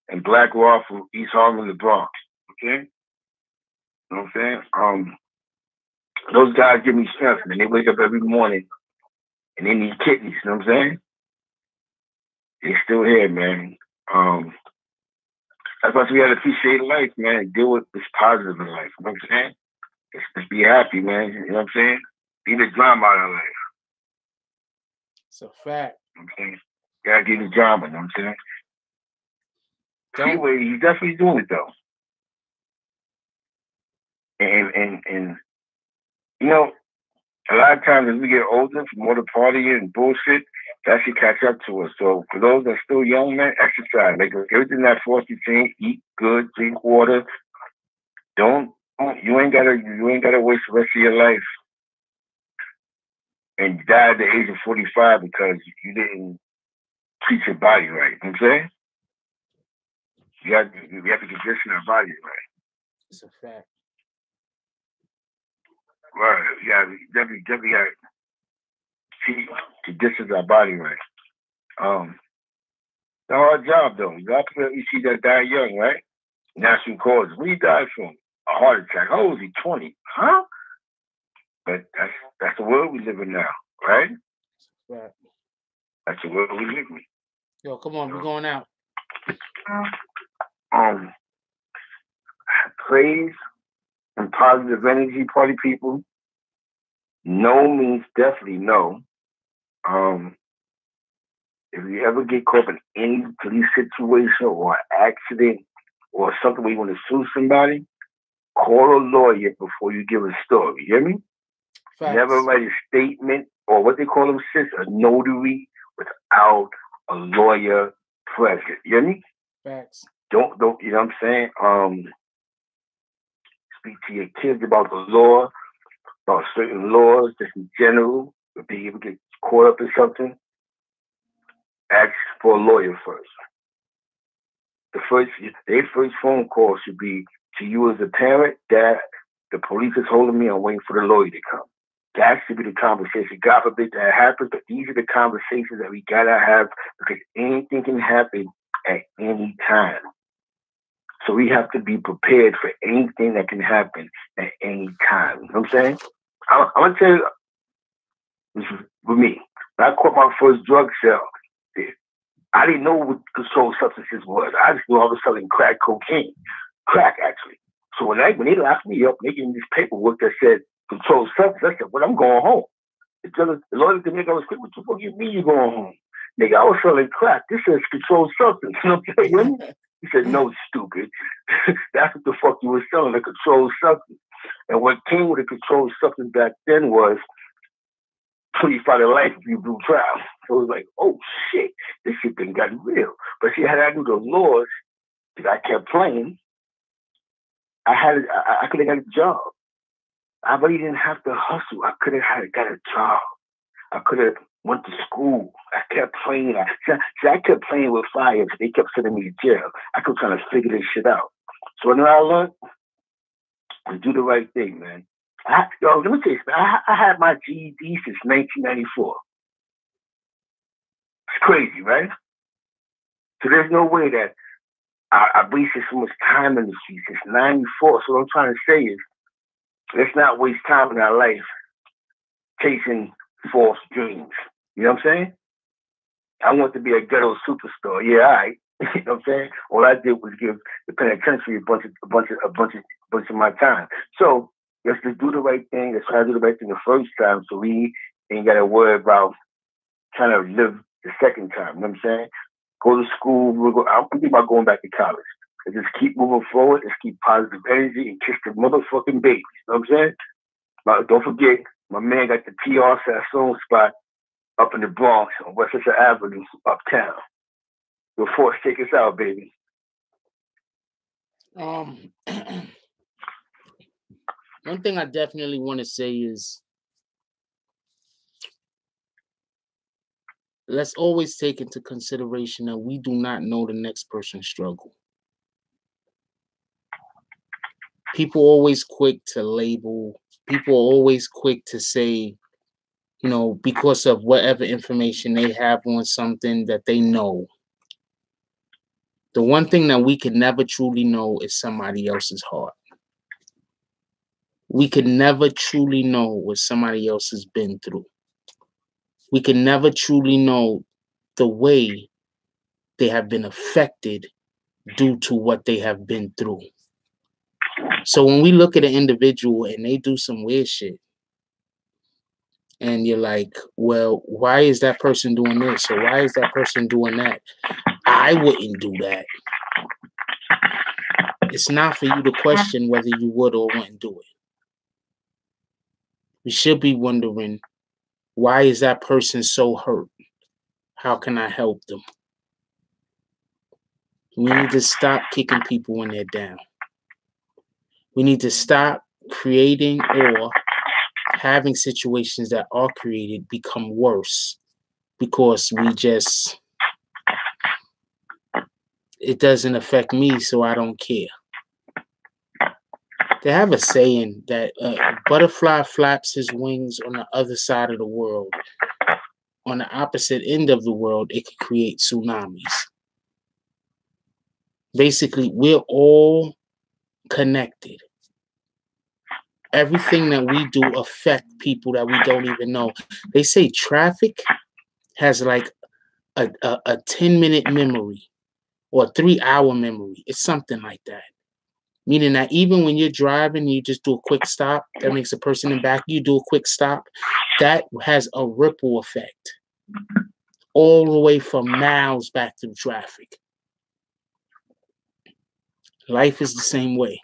S2: and Black Rob from East Harlem, the Bronx. Okay? You know what I'm saying? Those guys give me strength, man. They wake up every morning and they need kidneys, you know what I'm saying? They're still here, man. That's why we gotta appreciate life, man, and deal with this positive in life, you know what I'm saying? Just be happy, man, you know what I'm saying? Be the drama out of life.
S1: It's a fact.
S2: You know what I'm saying? Gotta get the drama, you know what I'm saying? Anyway, he's definitely doing it though. And you know, a lot of times as we get older, from all the partying and bullshit, that should catch up to us. So for those that are still young, man, exercise. Like everything that Frosty saying, eat good, drink water. You ain't gotta waste the rest of your life and die at the age of 45 because you didn't treat your body right. You know what I'm saying? You have to condition our body right.
S1: It's a fact.
S2: Right. Yeah, definitely got to condition our body right. It's a hard job though. You got to see that die young, right? Natural causes. What he died from? A heart attack. How old was he? 20? Huh? But that's the world we live in now, right?
S1: Right.
S2: That's the world we live in.
S1: Yo, come on, we're going out.
S2: Praise and positive energy, party people. No means definitely no. If you ever get caught in any police situation or accident or something where you want to sue somebody, call a lawyer before you give a story. You hear me? Facts. Never write a statement or what they call them, sis, a notary without a lawyer present. You hear me?
S1: Facts.
S2: Don't, you know what I'm saying? Speak to your kids about the law, about certain laws, just in general. If they ever get caught up in something, ask for a lawyer first. Their first phone call should be to you as a parent, Dad, the police is holding me, I'm waiting for the lawyer to come. That should be the conversation. God forbid that happens, but these are the conversations that we gotta have because anything can happen at any time. So we have to be prepared for anything that can happen at any time. You know what I'm saying? I'm gonna tell you, this is with me. When I caught my first drug sale, I didn't know what controlled substances was. I just knew I was selling crack cocaine. Crack, actually. So when they locked me up, making this paperwork that said controlled substance, I said, well, I'm going home. The lawyer to make I was like, what the fuck you mean you going home? Nigga, I was selling crack. This is controlled substance. You know what I'm saying? He said, no, stupid. That's what the fuck you were selling, a controlled substance. And what came with a controlled substance back then was 25 to life if you do trial. So it was like, oh shit, this shit been gotten real. But see, had I knew the laws that I kept playing, I could have got a job. I really didn't have to hustle. I could have got a job. I could have went to school. I kept playing. I kept playing with fire because they kept sending me to jail. I kept trying to figure this shit out. So when I learned to do the right thing, man. Let me tell you something. I had my GED since 1994. It's crazy, right? So there's no way that I wasted so much time in the streets since 94. So what I'm trying to say is, let's not waste time in our life chasing false dreams. You know what I'm saying? I want to be a ghetto superstar. Yeah, all right. You know what I'm saying? All I did was give the penitentiary a bunch of my time. So let's just do the right thing. Let's try to do the right thing the first time so we ain't got to worry about trying to live the second time. You know what I'm saying? Go to school. I'm thinking about going back to college. And just keep moving forward. Let's keep positive energy and kiss the motherfucking babies. You know what I'm saying? But don't forget, my man got the PR Sassoon spot up in the Bronx on Westchester Avenue, uptown. Your force, take us out, baby.
S1: One thing I definitely want to say is let's always take into consideration that we do not know the next person's struggle. People are always quick to label. People are always quick to say, you know, because of whatever information they have on something that they know. The one thing that we can never truly know is somebody else's heart. we could never truly know what somebody else has been through. We can never truly know the way they have been affected due to what they have been through. So when we look at an individual and they do some weird shit, and you're like, well, why is that person doing this? Or why is that person doing that? I wouldn't do that. It's not for you to question whether you would or wouldn't do it. We should be wondering, why is that person so hurt? How can I help them? We need to stop kicking people when they're down. We need to stop creating or having situations that are created become worse because it doesn't affect me, so I don't care. They have a saying that a butterfly flaps his wings on the other side of the world. On the opposite end of the world, it could create tsunamis. Basically, we're all connected. Everything that we do affect people that we don't even know. They say traffic has like a 10-minute memory or a 3-hour memory. It's something like that. Meaning that even when you're driving, you just do a quick stop. That makes a person in back, you do a quick stop. That has a ripple effect all the way from miles back through traffic. Life is the same way.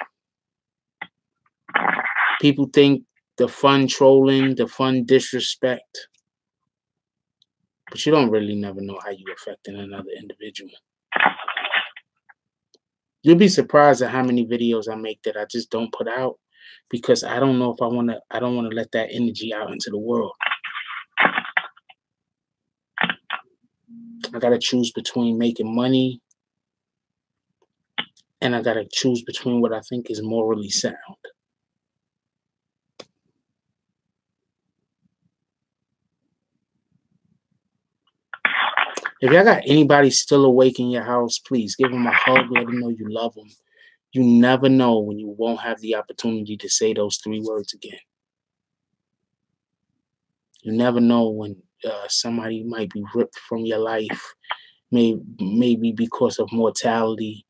S1: People think the fun trolling, the fun disrespect, but you don't really never know how you're affecting another individual. You'll be surprised at how many videos I make that I just don't put out because I don't know if I don't want to let that energy out into the world. I got to choose between making money and I got to choose between what I think is morally sound. If y'all got anybody still awake in your house, please give them a hug. Let them know you love them. You never know when you won't have the opportunity to say those 3 words again. You never know when somebody might be ripped from your life, maybe because of mortality,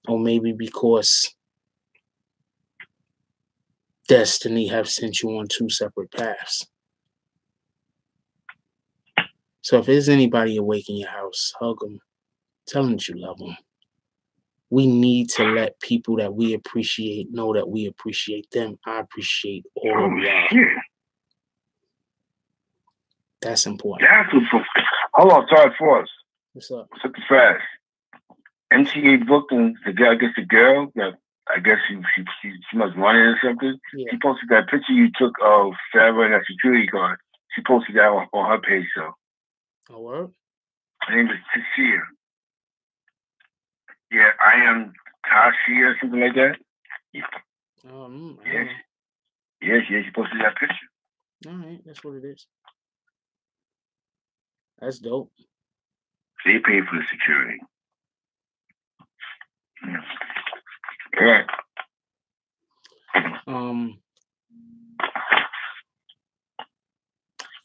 S1: or maybe because destiny have sent you on 2 separate paths. So if there's anybody awake in your house, hug them. Tell them that you love them. We need to let people that we appreciate know that we appreciate them. I appreciate all of y'all. That's important.
S2: That's important. Hold on, sorry for us.
S1: What's up?
S2: Super fast. MTA Brooklyn, the girl that I guess she must run it or something. Yeah. She posted that picture you took of Sarah and that security guard. She posted that on her page, so.
S1: Oh, word?
S2: Her name is Tashia. Yeah, I am Tashia or something like that. Yeah. Yes, she posted that picture.
S1: All right, that's what it is. That's dope.
S2: They pay for the security. Yeah.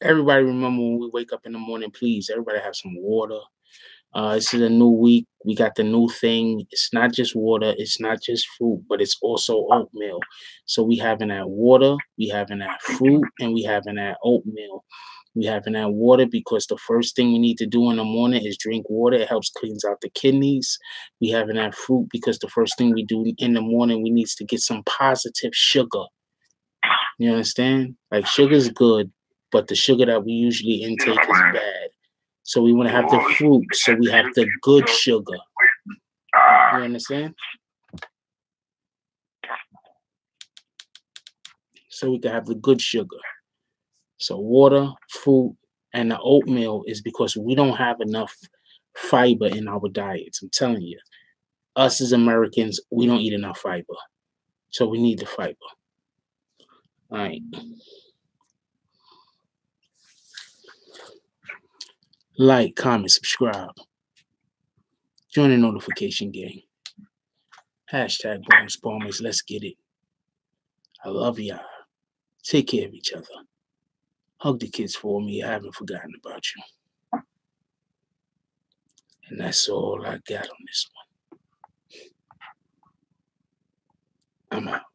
S1: Everybody remember when we wake up in the morning, please, everybody have some water. This is a new week. We got the new thing. It's not just water. It's not just fruit, but it's also oatmeal. So we having that water, we having that fruit, and we having that oatmeal. We having that water because the first thing we need to do in the morning is drink water. It helps cleans out the kidneys. We having that fruit because the first thing we do in the morning, we need to get some positive sugar. You understand? Like sugar's good, but the sugar that we usually intake is bad. So we want to have the fruit, so we have the good sugar. You understand? So we can have the good sugar. So water, fruit, and the oatmeal is because we don't have enough fiber in our diets. I'm telling you. Us as Americans, we don't eat enough fiber. So we need the fiber. All right. Like, comment, subscribe. Join the notification gang. #BronxBombers. Let's get it. I love y'all. Take care of each other. Hug the kids for me. I haven't forgotten about you. And that's all I got on this one. I'm out.